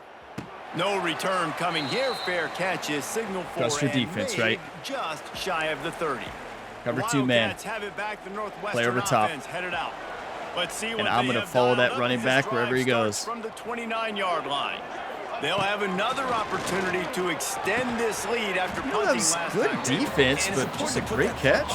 No return coming here. Fair catch is signal for. Trust your defense, right? Just shy of the 30. Cover 2 man. Play over top. Let's see what and I'm going to follow that running back wherever he goes. From the 29-yard line. They'll have another opportunity to extend this lead after punting last time. Good defense, but just a great catch.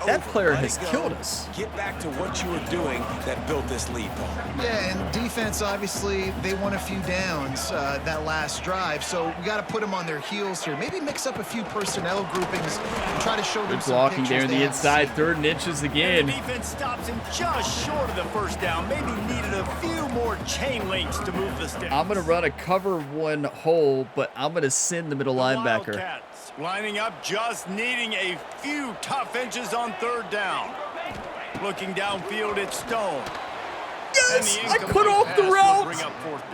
That player has killed us. Get back to what you were doing that built this lead, Paul. Yeah, and defense, obviously, they won a few downs that last drive, so we got to put them on their heels here. Maybe mix up a few personnel groupings and try to show them some blocking there in the inside, 3rd and inches again. The defense stops him just short of the first down. Maybe needed a few more chain links to move the sticks. I'm going to run a cover 1 hole, but I'm going to send the middle linebacker. Wildcats lining up, just needing a few tough inches on 3rd down. Looking downfield, it's Stone. Yes, I cut off the route.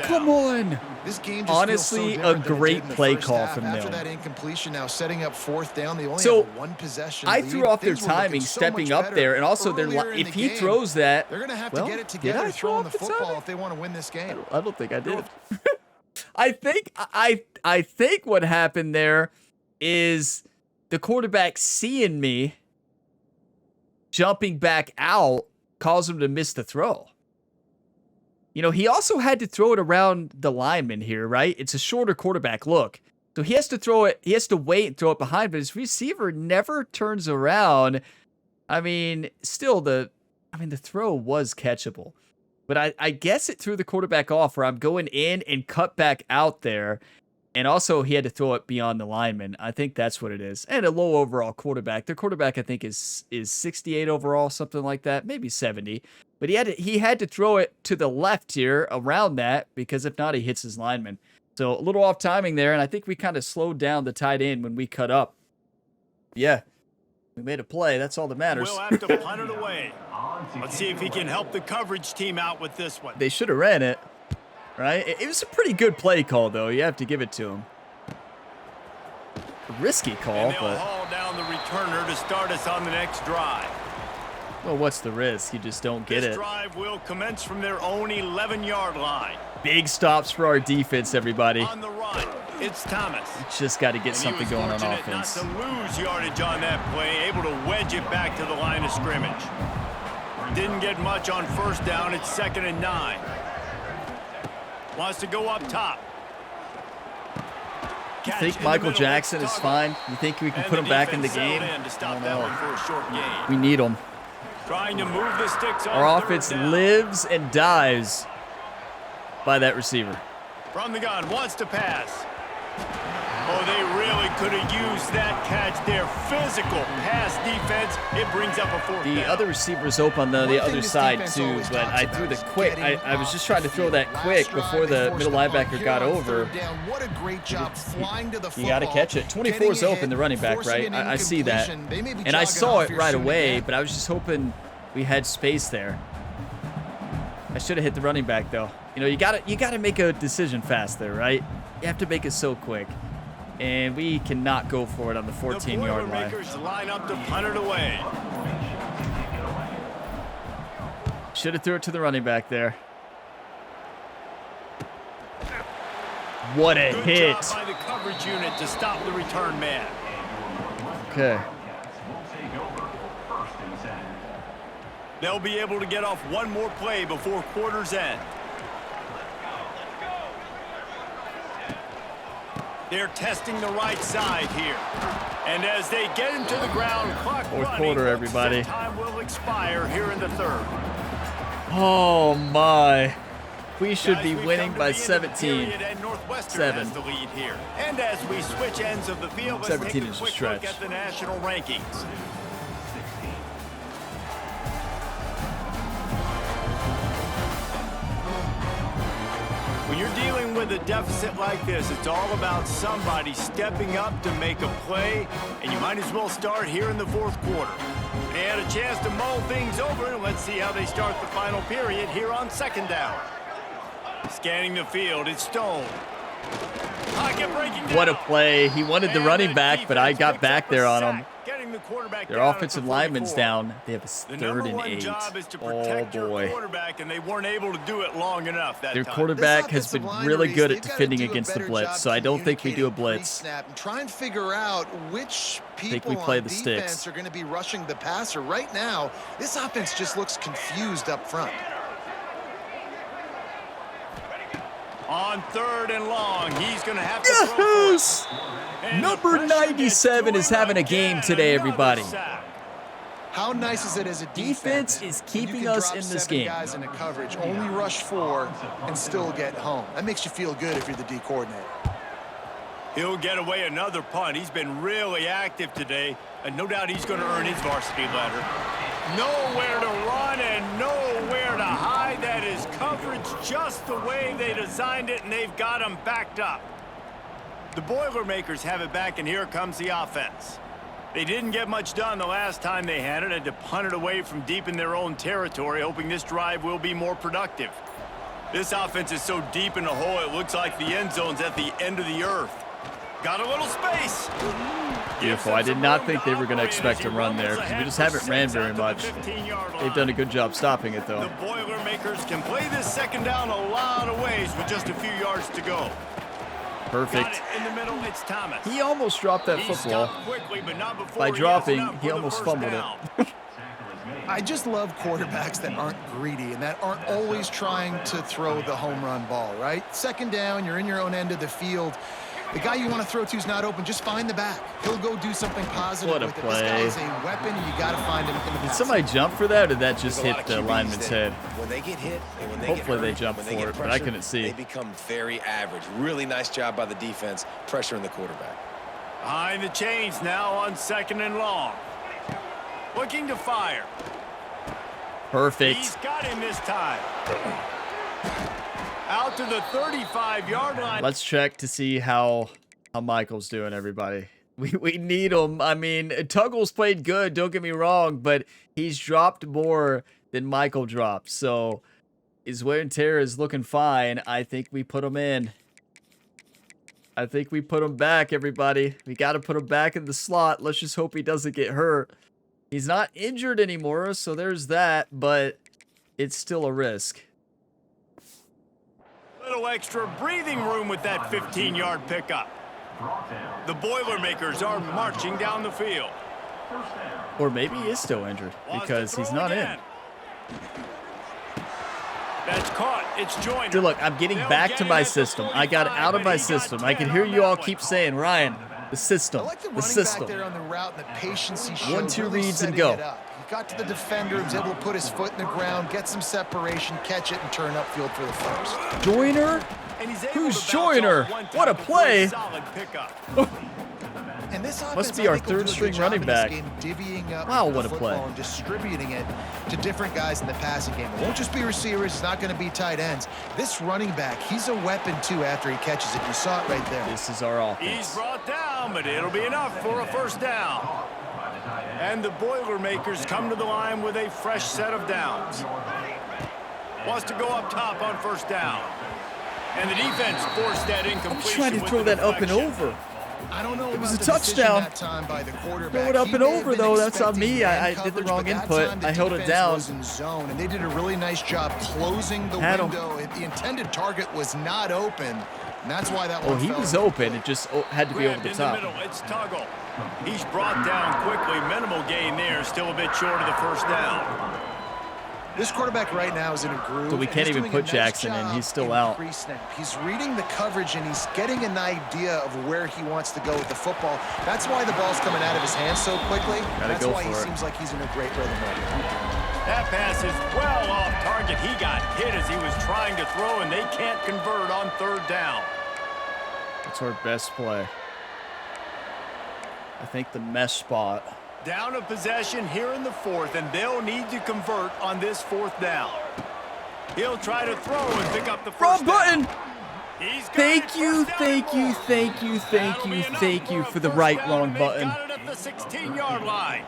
Come on. This game just honestly, so a great play call from them. After that incompletion, now setting up 4th down, they only so have a 1 possession I lead. threw off their Things were timing, so stepping up there, and also if he throws that, they're going to have well, to get it together throwing the football timing? if they want to win this game. I don't think I did. I think what happened there is the quarterback seeing me jumping back out caused him to miss the throw. You know, he also had to throw it around the lineman here, right? It's a shorter quarterback look. So he has to throw it, he has to wait and throw it behind, but his receiver never turns around. I mean, still the throw was catchable. But I guess it threw the quarterback off where I'm going in and cut back out there. And also he had to throw it beyond the lineman. I think that's what it is. And a low overall quarterback. Their quarterback, I think, is 68 overall, something like that. Maybe 70. But he had to throw it to the left here around that, because if not, he hits his lineman. So a little off timing there, and I think we kind of slowed down the tight end when we cut up. Yeah, we made a play. That's all that matters. We'll have to punt it away. Let's see if he can help the coverage team out with this one. They should have ran it, right? It was a pretty good play call, though. You have to give it to him. A risky call, and they'll haul down the returner to start us on the next drive. Well, what's the risk? You just don't get it. This drive will commence from their own 11-yard line. Big stops for our defense, everybody. On the run, it's Thomas. You just got to get something going on offense. Not to lose yardage on that play, able to wedge it back to the line of scrimmage. Didn't get much on 1st down. It's 2nd and 9. Wants to go up top. You think Michael Jackson is fine? You think we can put him back in the game? I don't know. We need him. Trying to move the sticks. Our offense lives and dies by that receiver. From the gun, wants to pass. Oh, they really could have used that catch there. Physical pass defense. It brings up a 4th down. The other receiver's open on the other side too, but I threw the quick. I was just trying to throw that quick before the middle linebacker got over. What a great job flying to the football. You got to catch it. 24 is open, the running back, right? I see that. And I saw it right away, but I was just hoping we had space there. I should have hit the running back though. You know, you gotta make a decision fast there, right? You have to make it so quick. And we cannot go for it on the 14-yard line. The line up to punt it away. Should have threw it to the running back there. What a Good hit. job by the coverage unit to stop the return man. Okay. They'll be able to get off one more play before quarter's end. They're testing the right side here. And as they get him to the ground, clock Fourth running, quarter, everybody. time will expire here in the 3rd. Oh, my. We should be Guys, winning by we've come to the end of the 17. period, and Northwestern 7. has the lead here. And as we switch ends of the field, let's 17 take a is a quick stretch. look at the national rankings. When you're dealing with a deficit like this, it's all about somebody stepping up to make a play, and you might as well start here in the 4th quarter. They had a chance to mull things over, and let's see how they start the final period here on 2nd down. Scanning the field, it's Stone. Pocket breaking down. What a play. He wanted the running back, but I got back there on him. Their offensive lineman's down. They have a 3rd and 8. Oh, boy. And they weren't able to do it long enough that Their time. quarterback has been really good at defending against the blitz, so I don't think we do a blitz. Try and figure out which people play on the defense sticks. are going to be rushing the passer. Right now, this offense just looks confused up front. On 3rd and long, he's going to have to throw Yes! And Number the pressure 97 is gets having a going game again. today, Another everybody. sack. How nice is it as a Defense is when keeping you can us drop in this 7 game. guys into coverage, only rush 4, and still get home. That makes you feel good if you're the D coordinator. He'll get away another punt. He's been really active today, and no doubt he's going to earn his varsity letter. Nowhere to run and nowhere to hide. That is coverage just the way they designed it, and they've got him backed up. The Boilermakers have it back, and here comes the offense. They didn't get much done the last time they had it. Had to punt it away from deep in their own territory, hoping this drive will be more productive. This offense is so deep in the hole, it looks like the end zone's at the end of the earth. Got a little space. Beautiful. I did not think they were going to expect to run there because we just haven't ran very much. They've done a good job stopping it, though. The Boilermakers can play this second down a lot of ways with just a few yards to go. Perfect. Got it in the middle, it's Thomas. He almost dropped that He football. stopped quickly, but not before By he has dropping, enough he for the almost first fumbled down. it. I just love quarterbacks that aren't greedy and that aren't always trying to throw the home run ball, right? Second down, you're in your own end of the field. The guy you want to throw to is not open. Just find the back. He'll go do something positive What a with it. play. This guy is a weapon, and you got to find him in the Did pass. somebody jump for that, or did that just There's a lot hit of the QBs lineman's that head? When they get hit and when they Hopefully get they hurt, jump when for they get it, but I pressure, couldn't see. They become very average. Really nice job by the defense, pressuring the quarterback. Behind the chains now on 2nd and long. Looking to fire. Perfect. He's got him this time. Out to the 35-yard line. Let's check to see how Michael's doing, everybody. We need him. I mean, Tuggle's played good, don't get me wrong, but he's dropped more than Michael dropped. So his wear and tear is looking fine. I think we put him in. I think we put him back, everybody. We got to put him back in the slot. Let's just hope he doesn't get hurt. He's not injured anymore, so there's that, but it's still a risk. Little extra breathing room with that 15-yard pickup. The Boilermakers are marching down the field. Or maybe he is still injured because he's not in. That's caught. It's Joyner. Dude, look, I'm getting back to my system. I got out of my system. I can hear you all keep saying, Ryan, the system, I like the the running system. back there on the route and the patience he showed. 1-2 really reads and setting go. it up. He got to the defender, was able to put his foot in the ground, get some separation, catch it, and turn upfield for the first. Joyner? And he's able Who's to bounce Joyner? off one What a tackle for play. solid pickup. And this offense, Must be our I think, will do a third-string good job running in this back. game, divvying up Wow, the what a football play. and distributing it to different guys in the passing game. It won't just be receivers. It's not going to be tight ends. This running back, he's a weapon, too, after he catches it. You saw it right there. This is our He's offense. brought down, but it'll be enough for a first down. And the Boilermakers come to the line with a fresh set of downs. Wants to go up top on first down. And the defense forced that incompletion. I was trying to with throw the that up and deflection. over. I don't know It was about a the decision touchdown. that time by the quarterback. Throw it up He and may have over, been though. That's on expecting me. I man did the coverage, wrong but that input. time the I held it defense down. was in zone, and they did a really nice job closing the Had him. window. The intended target was not open, and that's why that Oh, one he fell. was open. It just had to be over Grabbed the in top. the middle. It's Tuggle. He's brought down quickly. Minimal gain there. Still a bit short of the first down. This quarterback right now is in a groove. So we and can't he's even doing a put nice Jackson in. job He's still out. pre-snap. He's reading the coverage, and he's getting an idea of where he wants to go with the football. That's why the ball's coming out of his hands so quickly. That's go why he for it. seems like he's in a great rhythm right now. That pass is well off target. He got hit as he was trying to throw, and they can't convert on third down. That's our best play. I think the mesh spot. Down a possession here in the fourth, and they'll need to convert on this fourth down. He'll try to throw and pick up the first Wrong button! down. He's got Thank it, you, first down thank and you, more. thank you, thank That'll you, be enough thank you a for the first right down, wrong and they button. got it at the 16-yard line.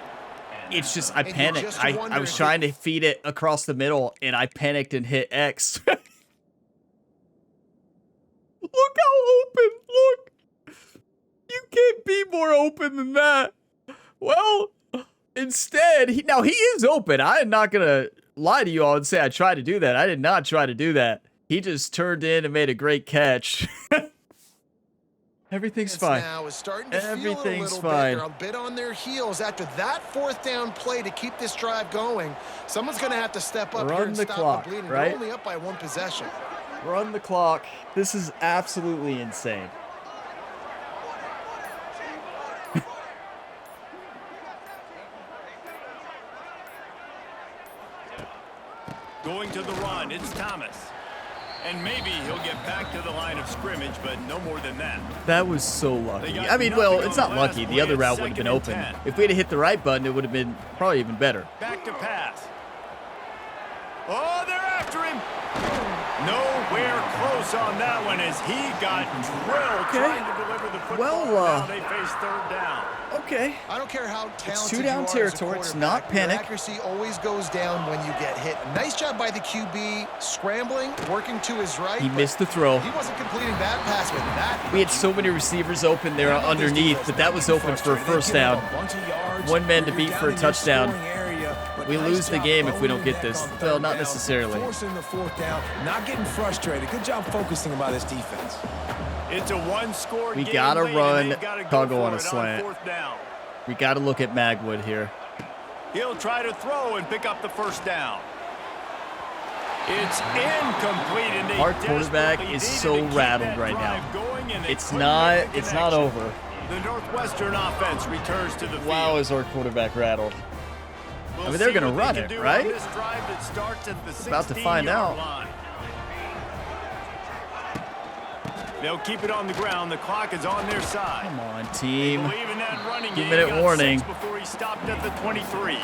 It's just, I you panicked. just I wonder was if trying to feed it across the middle, and I panicked and hit X. Look how open, look. You can't be more open than that. Well, instead, he is open. I'm not going to lie to you all and say I tried to do that. I did not try to do that. He just turned in and made a great catch. Everything's fine. Now is starting to Everything's feel a little fine. bit. They're a bit on their heels after that fourth down play to keep this drive going. Someone's going to have to step up here Run and the stop clock, the bleeding. right? They're only up by one possession. Run the clock. This is absolutely insane. Going to the run, it's Thomas. And maybe he'll get back to the line of scrimmage, but no more than that. That was so lucky. I mean, well, it's not lucky. The other route would have been open. If we had hit the right button, it would have been probably even better. Back to pass. Oh, they're after him. Nowhere close on that one as he got drilled trying to deliver the football. Now they face third down. Okay. I don't care how talented it's 2 down you are territory. It's not panic. Your accuracy always goes down when you get hit. Nice job by the QB, scrambling, working to his right. He missed the throw. He wasn't completing that pass with that. We had so many receivers open there underneath, but that was open for a first down. 1 man to beat for a touchdown. We lose the game if we don't get this. Well, not necessarily. Forcing the fourth down, not getting frustrated. Good job focusing by this defense. It's a one-score game. We gotta run Chicago on a fourth slant. down. We gotta look at Magwood here. He'll try to throw and pick up the first down. It's incomplete, and our quarterback is so rattled right now. It's not over. The Northwestern offense returns to the field. Wow, is our quarterback rattled? I mean, they're going to run it, right? About to find out. They'll keep it on the ground. The clock is on their side. Come on, team. 2-minute warning. Before he stopped at the 23.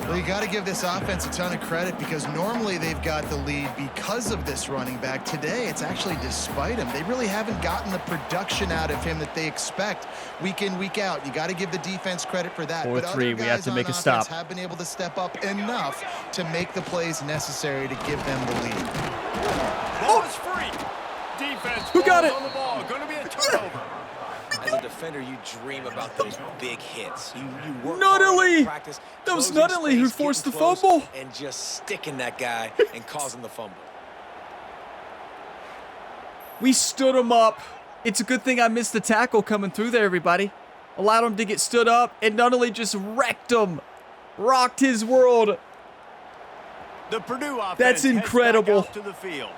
Well, you got to give this offense a ton of credit because normally they've got the lead because of this running back. Today, it's actually despite him. They really haven't gotten the production out of him that they expect week in, week out. You got to give the defense credit for that. 4-3, we have to make a stop. Have been able to step up enough to make the plays necessary to give them the lead. Ball is free. Defense. Who got it? On the ball. Going to be a turnover. As a defender, you dream about those big hits. You work Nunnally! hard in practice, That was closing Nunnally who space, forced the getting close, fumble. and just sticking that guy and causing the fumble. We stood him up. It's a good thing I missed the tackle coming through there, everybody. Allowed him to get stood up, and Nunnally just wrecked him. Rocked his world. The Purdue offense. That's incredible. To the field.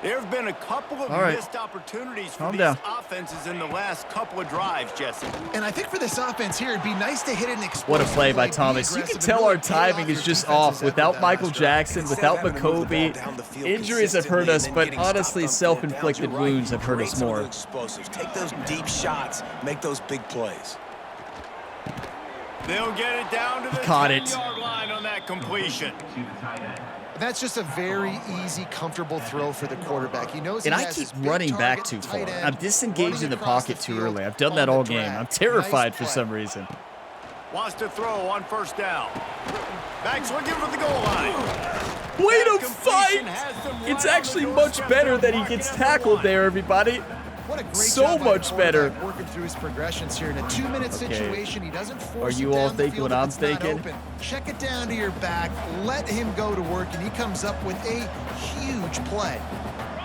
There have been a couple of missed opportunities for these offenses in the last couple of drives, Jesse. And I think for this offense here, it'd be nice to hit an explosive What a play by Thomas. You can tell our timing is just off. Without Michael Jackson, without McCoby, injuries have hurt us, but honestly, self-inflicted wounds have hurt us more. Take those deep shots, make those big plays. They'll get it down to the 10-yard line on that completion. That's just a very easy, comfortable throw for the quarterback. He knows. And I keep running back too far. I'm disengaged in the pocket too early. I've done that all game. I'm terrified for some reason. Wants to throw on first down. Back's looking for the goal line. Way to fight! It's actually much better that he gets tackled there, everybody. What a great so much better. Working through his progressions here in a 2-minute situation. He doesn't force Are you all thinking what I'm thinking? Check it down to your back. Let him go to work, and he comes up with a huge play.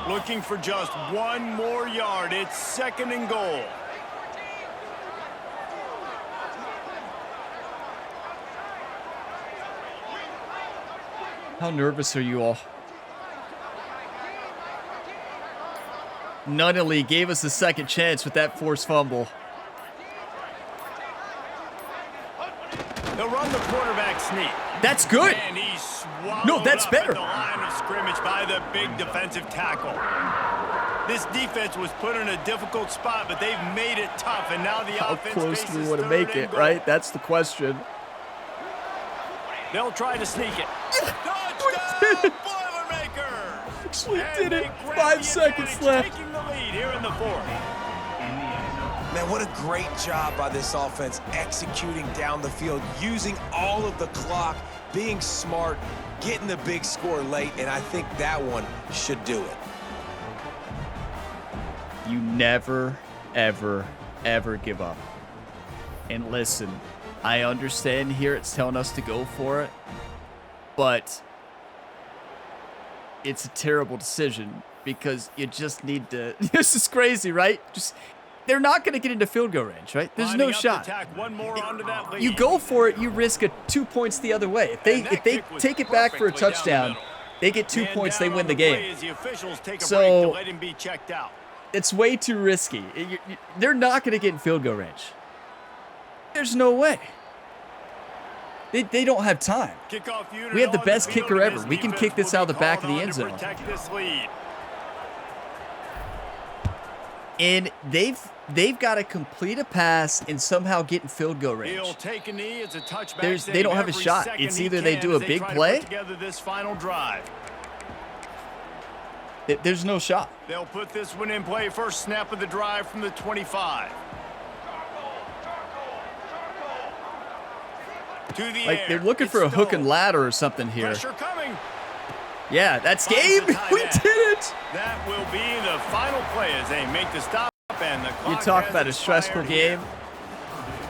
Looking for just one more yard. It's 2nd and goal. How nervous are you all? Nunnally gave us a second chance with that forced fumble. They'll run the quarterback sneak. That's good. And he's swallowed No, that's better. at the line of scrimmage by the big defensive tackle. This defense was put in a difficult spot, but they've made it tough, and now the offense How close faces do we want to 3rd make and it, goal. right? That's the question. They'll try to sneak it. Touchdown, Boilermaker! We did it. 5 seconds left. Taking the lead here in the 4th. Man, what a great job by this offense executing down the field, using all of the clock, being smart, getting the big score late, and I think that one should do it. You never, ever, ever give up. And listen, I understand here it's telling us to go for it, but it's a terrible decision because you just need to. This is crazy, right? They're not going to get into field goal range, right? There's no shot. One more onto that lead. You go for it, you risk 2 points the other way. If they take it back for a touchdown, They get 2 points, they win the game. So it's way too risky. They're not going to get in field goal range. There's no way. They don't have time. We have the best kicker ever. We can kick this out of the back of the end zone. And they've got to complete a pass and somehow get in field goal range. They don't have a shot. It's either they do a big play. There's no shot. They'll put this one in play. First snap of the drive from the 25. Like they're looking for a hook and ladder or something here. Pressure coming. Yeah, that's game. We did it. That will be the final play as they make the stop. And the you talk about a stressful game.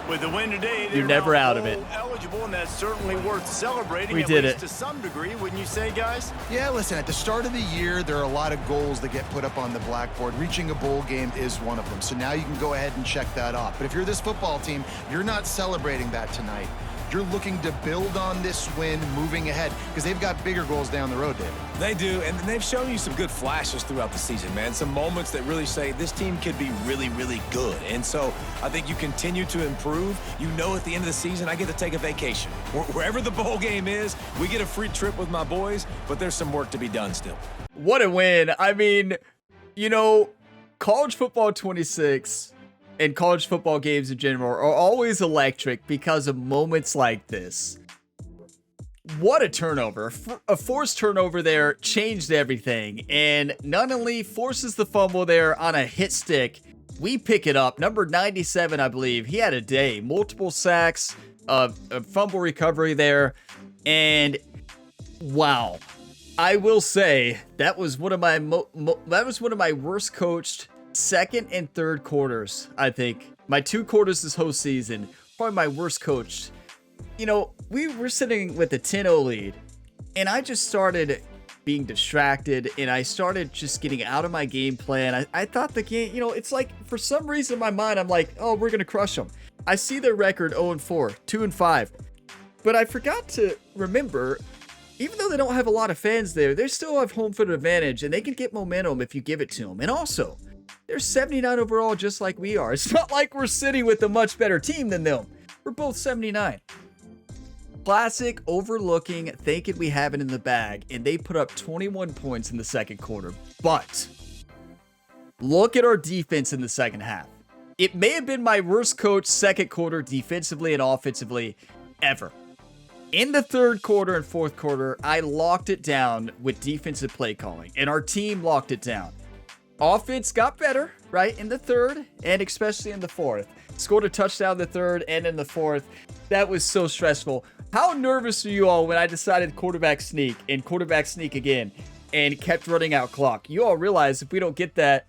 With the win today, you're never out of it. Eligible, and that's certainly worth celebrating. We did it to some degree, wouldn't you say, guys? Yeah, listen, at the start of the year, there are a lot of goals that get put up on the blackboard. Reaching a bowl game is one of them. So now you can go ahead and check that off. But if you're this football team, you're not celebrating that tonight. You're looking to build on this win moving ahead because they've got bigger goals down the road, David. They do, and they've shown you some good flashes throughout the season, man. Some moments that really say this team could be really, really good. And so I think you continue to improve. You know at the end of the season, I get to take a vacation. Wherever the bowl game is, we get a free trip with my boys, but there's some work to be done still. What a win. I mean, you know, college football 26 and college football games in general are always electric because of moments like this. What a turnover. A forced turnover there changed everything, and not only forces the fumble there on a hit stick, we pick it up. Number 97, I believe, he had a day. Multiple sacks, a fumble recovery there, and wow. I will say that was one of my worst coached second and third quarters, I think. My 2 quarters this whole season, probably my worst coached. You know, we were sitting with a 10-0 lead, and I just started being distracted, and I started just getting out of my game plan. I thought the game, you know, it's like, for some reason in my mind, I'm like, oh, we're going to crush them. I see their record 0-4, 2-5. But I forgot to remember, even though they don't have a lot of fans there, they still have home field advantage, and they can get momentum if you give it to them. And also, they're 79 overall just like we are. It's not like we're sitting with a much better team than them. We're both 79. Classic overlooking, thinking we have it in the bag, and they put up 21 points in the second quarter. But look at our defense in the second half. It may have been my worst coached second quarter defensively and offensively ever. In the third quarter and fourth quarter, I locked it down with defensive play calling, and our team locked it down. Offense got better, right, in the third, and especially in the fourth. Scored a touchdown in the third and in the fourth. That was so stressful. How nervous were you all when I decided quarterback sneak again and kept running out clock? You all realize if we don't get that,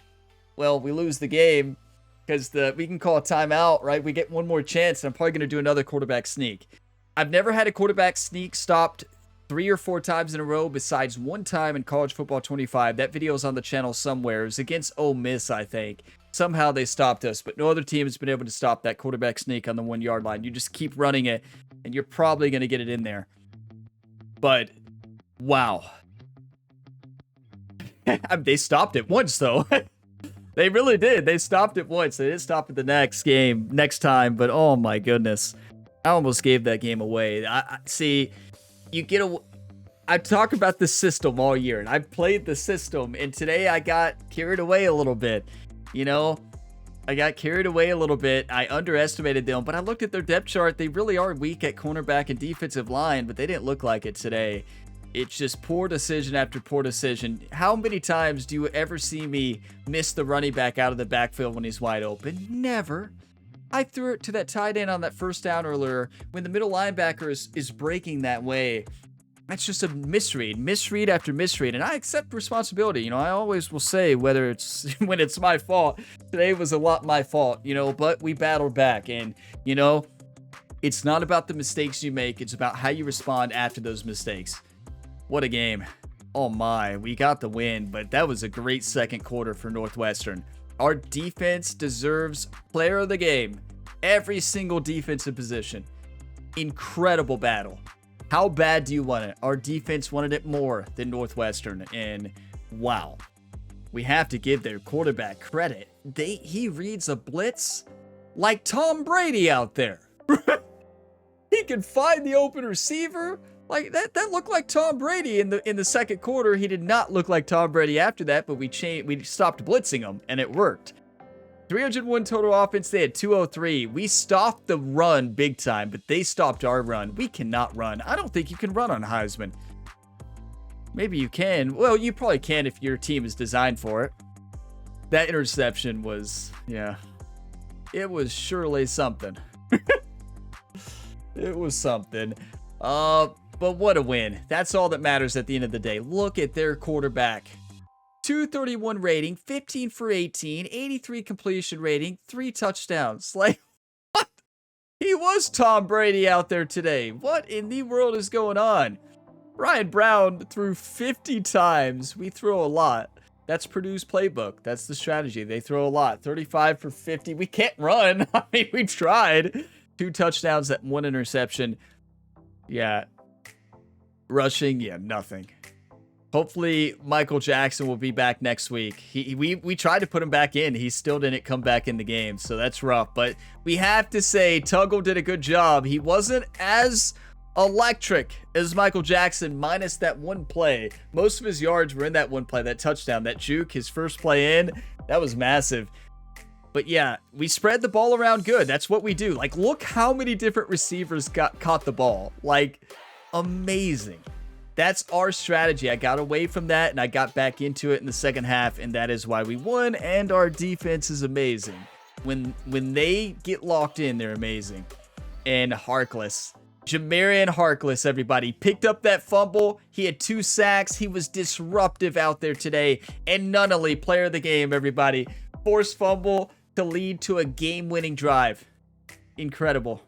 well, we lose the game because we can call a timeout, right? We get one more chance, and I'm probably going to do another quarterback sneak. I've never had a quarterback sneak stopped 3 or 4 times in a row besides one time in college football 25. That video is on the channel somewhere. It was against Ole Miss, I think. Somehow they stopped us, but no other team has been able to stop that quarterback sneak on the 1 yard line. You just keep running it, and you're probably going to get it in there. But, wow. They stopped it once, though. They really did. They stopped it once. They didn't stop it the next time, but oh my goodness. I almost gave that game away. See, I talk about the system all year, and I've played the system, and today I got carried away a little bit. You know, I got carried away a little bit. I underestimated them, but I looked at their depth chart. They really are weak at cornerback and defensive line, but they didn't look like it today. It's just poor decision after poor decision. How many times do you ever see me miss the running back out of the backfield when he's wide open? Never. I threw it to that tight end on that first down earlier when the middle linebacker is breaking that way. That's just a misread after misread, and I accept responsibility. You know, I always will say whether it's when it's my fault. Today was a lot my fault, you know, but we battled back, and, you know, it's not about the mistakes you make. It's about how you respond after those mistakes. What a game. Oh my, we got the win, but that was a great second quarter for Northwestern. Our defense deserves player of the game. Every single defensive position. Incredible battle. How bad do you want it? Our defense wanted it more than Northwestern, and wow. We have to give their quarterback credit. He reads a blitz like Tom Brady out there. He can find the open receiver. Like that looked like Tom Brady in the second quarter. He did not look like Tom Brady after that, but we stopped blitzing him and it worked. 301 total offense. They had 203. We stopped the run big time, but they stopped our run. We cannot run. I don't think you can run on Heisman. Maybe you can. Well, you probably can if your team is designed for it. That interception was, yeah, it was surely something. It was something. But what a win. That's all that matters at the end of the day. Look at their quarterback. 231 rating, 15 for 18, 83 completion rating, 3 touchdowns. Like, what? He was Tom Brady out there today. What in the world is going on? Ryan Brown threw 50 times. We throw a lot. That's Purdue's playbook. That's the strategy. They throw a lot. 35 for 50. We can't run. I mean, we tried. 2 touchdowns, 1 interception. Yeah. Rushing, yeah, nothing. Hopefully, Michael Jackson will be back next week. We tried to put him back in. He still didn't come back in the game, so that's rough. But we have to say, Tuggle did a good job. He wasn't as electric as Michael Jackson, minus that one play. Most of his yards were in that one play, that touchdown, that juke, his first play in. That was massive. But yeah, we spread the ball around good. That's what we do. Like, look how many different receivers caught the ball. Like, amazing. That's our strategy. I got away from that and I got back into it in the second half, and that is why we won. And our defense is amazing. When they get locked in, they're amazing. And Harkless. Jamarian Harkless, everybody, picked up that fumble. He had 2 sacks. He was disruptive out there today. And Nunnally, player of the game, everybody. Forced fumble to lead to a game-winning drive. Incredible.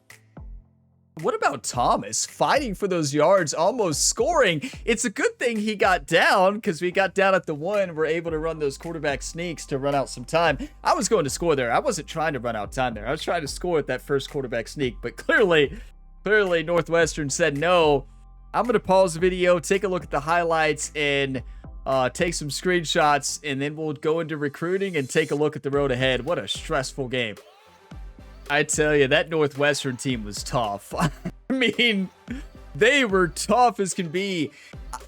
What about Thomas? Fighting for those yards, almost scoring. It's a good thing he got down, because we got down at the 1. We're able to run those quarterback sneaks to run out some time. I was going to score there. I wasn't trying to run out time there. I was trying to score at that first quarterback sneak, but clearly Northwestern said no. I'm going to pause the video, take a look at the highlights, and take some screenshots, and then we'll go into recruiting and take a look at the road ahead. What a stressful game. I tell you, that Northwestern team was tough. I mean, they were tough as can be.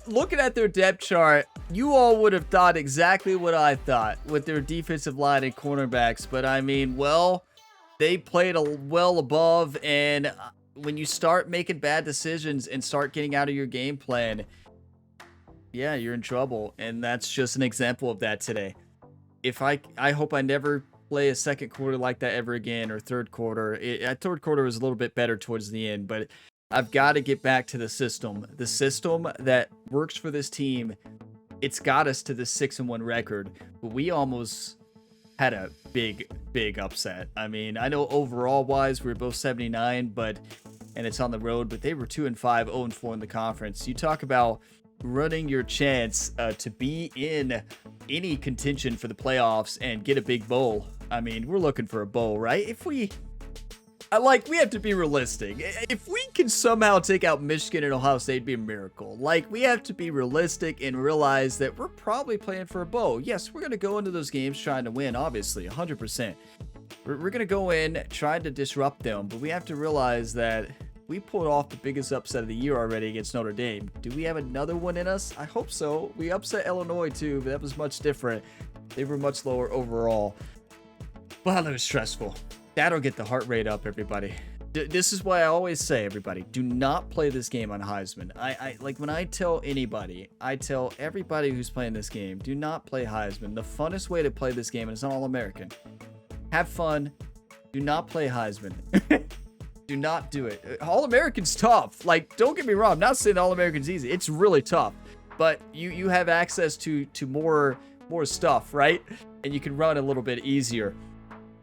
Looking at their depth chart, you all would have thought exactly what I thought with their defensive line and cornerbacks. But I mean, well, they played well above, and when you start making bad decisions and start getting out of your game plan, yeah, you're in trouble. And that's just an example of that today. I hope I never play a second quarter like that ever again, or third quarter. Third quarter was a little bit better towards the end, but I've got to get back to the system that works for this team. It's got us to the 6-1 record, but we almost had a big upset. I mean, I know overall wise we were both 79, and it's on the road, but they were 2-5, 0-4 in the conference. You talk about running your chance to be in any contention for the playoffs and get a big bowl. I mean, we're looking for a bowl, right? We have to be realistic. If we can somehow take out Michigan and Ohio State, it'd be a miracle. Like, we have to be realistic and realize that we're probably playing for a bowl. Yes, we're going to go into those games trying to win, obviously, 100%. We're going to go in trying to disrupt them, but we have to realize that we pulled off the biggest upset of the year already against Notre Dame. Do we have another one in us? I hope so. We upset Illinois too, but that was much different. They were much lower overall. Wow, that was stressful. That'll get the heart rate up, everybody. This is why I always say, everybody, do not play this game on Heisman. I like when I tell anybody, I tell everybody who's playing this game, do not play Heisman. The funnest way to play this game, and it's not All-American. Have fun. Do not play Heisman. Do not do it. All-American's tough. Like, don't get me wrong. I'm not saying All-American's easy. It's really tough. But you have access to more stuff, right? And you can run a little bit easier.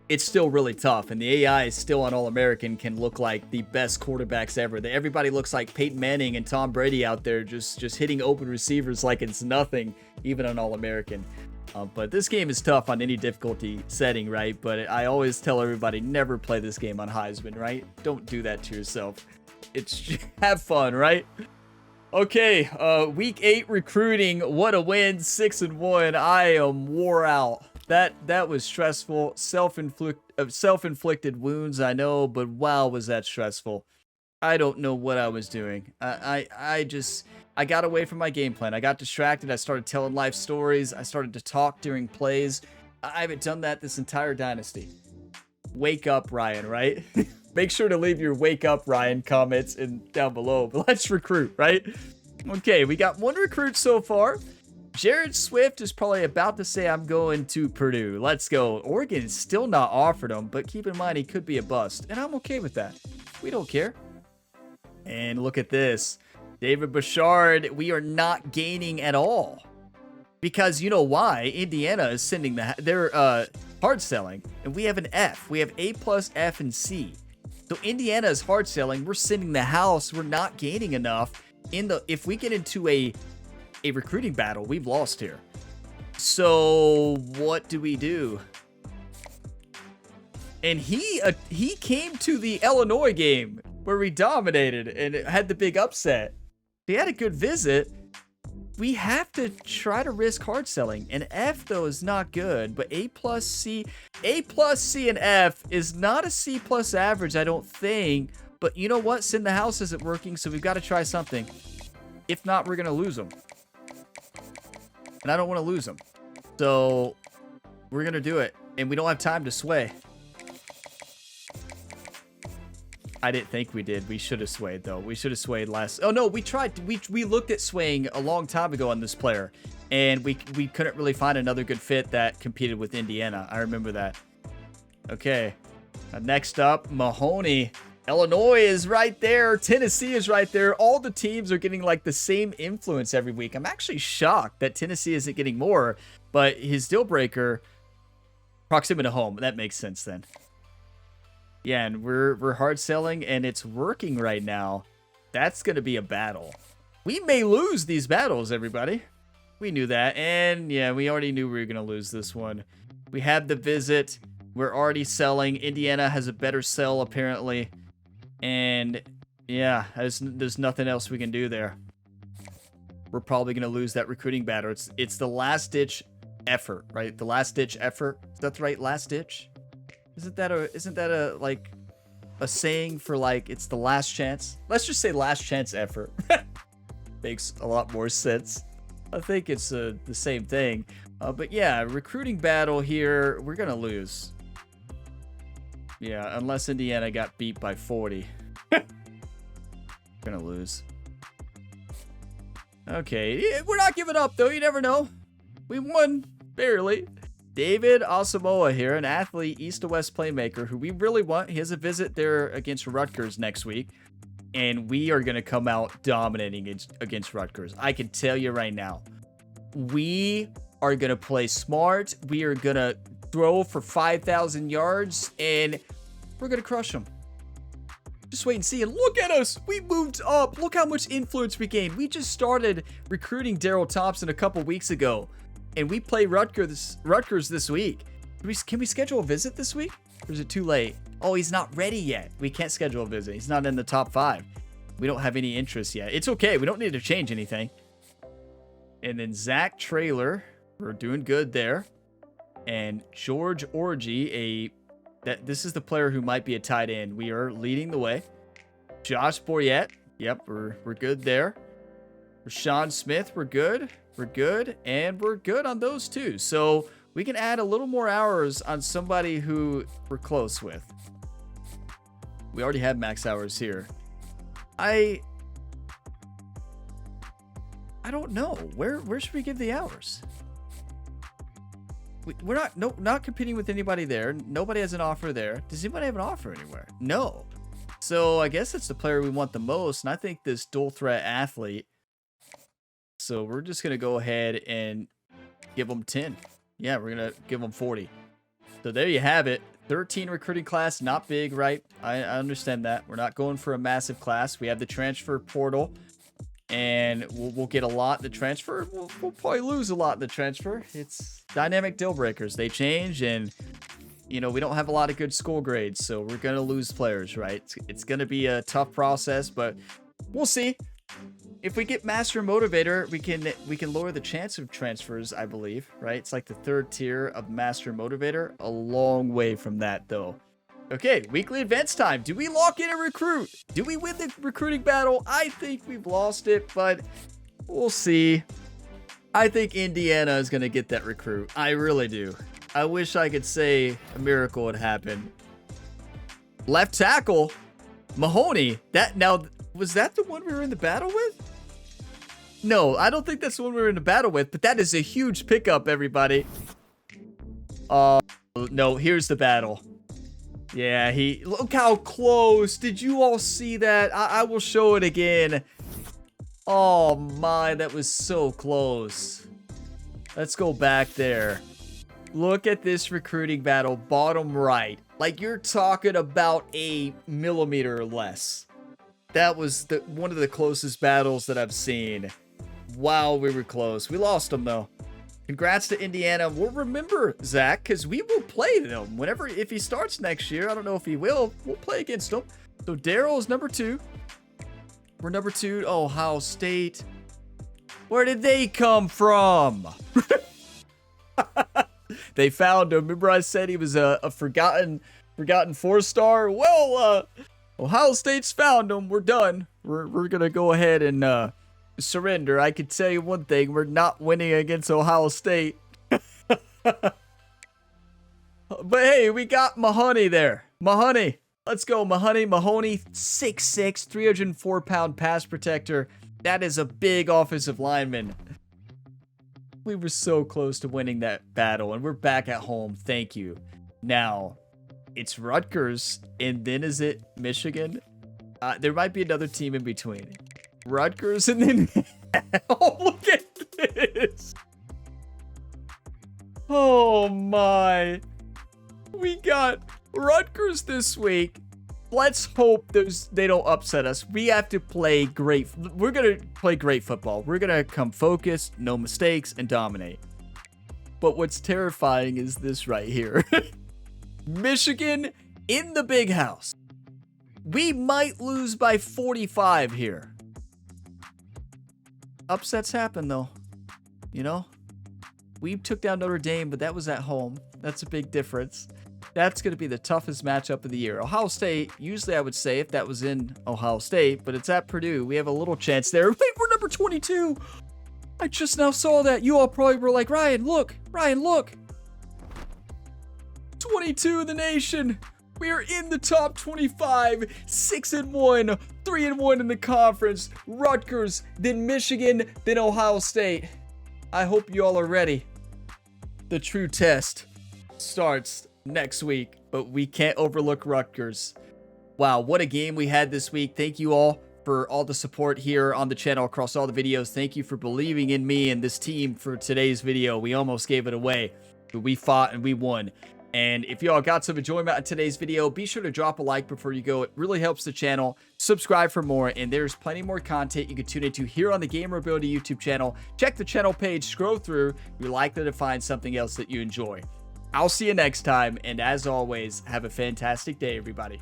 It's still really tough, and the AI is still on All-American can look like the best quarterbacks ever. Everybody looks like Peyton Manning and Tom Brady out there just hitting open receivers like it's nothing, even on All-American. But this game is tough on any difficulty setting, right? But I always tell everybody, never play this game on Heisman, right? Don't do that to yourself. It's have fun, right? Okay, week 8 recruiting. What a win, 6-1. I am wore out. That was stressful. Self-inflicted wounds, I know, but wow, was that stressful. I don't know what I was doing. I got away from my game plan. I got distracted. I started telling life stories. I started to talk during plays. I haven't done that this entire dynasty. Wake up, Ryan, right? Make sure to leave your wake up, Ryan comments down below. But let's recruit, right? Okay, we got 1 recruit so far. Jared Swift is probably about to say, I'm going to Purdue. Let's go. Oregon is still not offered him, but keep in mind he could be a bust. And I'm okay with that. We don't care. And look at this. David Bouchard, we are not gaining at all. Because you know why? Indiana is sending they're hard selling. And we have an F. We have A+, F, and C. So Indiana is hard selling. We're sending the house. We're not gaining enough. If we get into a recruiting battle, we've lost here. So what do we do? And he came to the Illinois game where we dominated and had the big upset. He had a good visit. We have to try to risk hard selling. An F though is not good, but A+, C, and F is not a C+ average, I don't think. But you know what? Send the house isn't working, so we've got to try something. If not, we're gonna lose them. And I don't want to lose them. So we're gonna do it. And we don't have time to sway. I didn't think we did. We should have swayed, though. We should have swayed last. Oh, no, we tried. We looked at swaying a long time ago on this player. And we couldn't really find another good fit that competed with Indiana. I remember that. Okay. Next up, Mahoney. Illinois is right there. Tennessee is right there. All the teams are getting like the same influence every week. I'm actually shocked that Tennessee isn't getting more. But his deal breaker, proximity to home. That makes sense then. Yeah, and we're hard selling, and it's working right now. That's going to be a battle. We may lose these battles, everybody. We knew that. And, yeah, we already knew we were going to lose this one. We had the visit. We're already selling. Indiana has a better sell, apparently. And, yeah, there's nothing else we can do there. We're probably going to lose that recruiting battle. It's the last-ditch effort, right? The last-ditch effort. Is that the right last-ditch? Isn't that a like a saying for like it's the last chance? Let's just say last chance effort. Makes a lot more sense. I think it's the same thing. But yeah, recruiting battle here, we're gonna lose. Yeah, unless Indiana got beat by 40. We're gonna lose. Okay, we're not giving up though. You never know. We won barely. David Asamoah here, an athlete, east to west playmaker who we really want. He has a visit there against Rutgers next week, and we are going to come out dominating against Rutgers. I can tell you right now, we are going to play smart. We are going to throw for 5,000 yards, and we're going to crush them. Just wait and see. And look at us. We moved up. Look how much influence we gained. We just started recruiting Daryl Thompson a couple weeks ago. And we play Rutgers this week. Can we schedule a visit this week? Or is it too late? Oh, he's not ready yet. We can't schedule a visit. He's not in the top 5. We don't have any interest yet. It's okay. We don't need to change anything. And then Zach Traylor. We're doing good there. And George Orgy, this is the player who might be a tight end. We are leading the way. Josh Boyette. Yep, we're good there. Rashawn Smith, we're good. We're good, and we're good on those two. So we can add a little more hours on somebody who we're close with. We already have max hours here. I don't know. Where should we give the hours? We're not competing with anybody there. Nobody has an offer there. Does anybody have an offer anywhere? No. So I guess it's the player we want the most, and I think this dual threat athlete. So we're just going to go ahead and give them 10. Yeah, we're going to give them 40. So there you have it. 13 recruiting class, not big, right? I understand that. We're not going for a massive class. We have the transfer portal, and we'll get a lot in the transfer. We'll probably lose a lot in the transfer. It's dynamic deal breakers. They change, and you know, we don't have a lot of good school grades, so we're going to lose players, right? It's going to be a tough process, but we'll see. If we get Master Motivator, we can lower the chance of transfers, I believe, right? It's like the 3rd tier of Master Motivator. A long way from that, though. Okay, weekly events time. Do we lock in a recruit? Do we win the recruiting battle? I think we've lost it, but we'll see. I think Indiana is going to get that recruit. I really do. I wish I could say a miracle would happen. Left tackle, Mahoney. Was that the one we were in the battle with? No, I don't think that's the one we were in the battle with, but that is a huge pickup, everybody. No, here's the battle. Yeah, look how close. Did you all see that? I will show it again. Oh my, that was so close. Let's go back there. Look at this recruiting battle, bottom right. Like, you're talking about a millimeter or less. That was one of the closest battles that I've seen. Wow, we were close. We lost them, though. Congrats to Indiana. We'll remember Zach, because we will play them if he starts next year. I don't know if he will. We'll play against him. So Daryl is number 2. We're number 2. Ohio State. Where did they come from? They found him. Remember I said he was a forgotten 4-star? Well, Ohio State's found him. We're done. We're going to go ahead and surrender. I can tell you one thing. We're not winning against Ohio State. But hey, we got Mahoney there. Mahoney. Let's go, Mahoney. Mahoney, 6'6", 304-pound pass protector. That is a big offensive lineman. We were so close to winning that battle, and we're back at home. Thank you. Now, it's Rutgers, and then is it Michigan? There might be another team in between. Rutgers, and then... Oh, look at this! Oh, my. We got Rutgers this week. Let's hope they don't upset us. We have to play great. We're going to play great football. We're going to come focused, no mistakes, and dominate. But what's terrifying is this right here. Michigan in the big house. We might lose by 45 here. Upsets happen, though. You know? We took down Notre Dame, but that was at home. That's a big difference. That's going to be the toughest matchup of the year. Ohio State, usually I would say if that was in Ohio State, but it's at Purdue. We have a little chance there. Wait, we're number 22. I just now saw that. You all probably were like, Ryan, look. Ryan, look. 22 in the nation. We are in the top 25. 6-1, 3-1 in the conference. Rutgers, then Michigan, then Ohio State. I hope you all are ready. The true test starts next week, but we can't overlook Rutgers. Wow, what a game we had this week. Thank you all for all the support here on the channel across all the videos. Thank you for believing in me and this team for today's video. We almost gave it away, but we fought and we won. And if y'all got some enjoyment out of today's video, be sure to drop a like before you go. It really helps the channel. Subscribe for more, and there's plenty more content you can tune into here on the Gamer Ability YouTube channel. Check the channel page, scroll through. You're likely to find something else that you enjoy. I'll see you next time, and as always, have a fantastic day, everybody.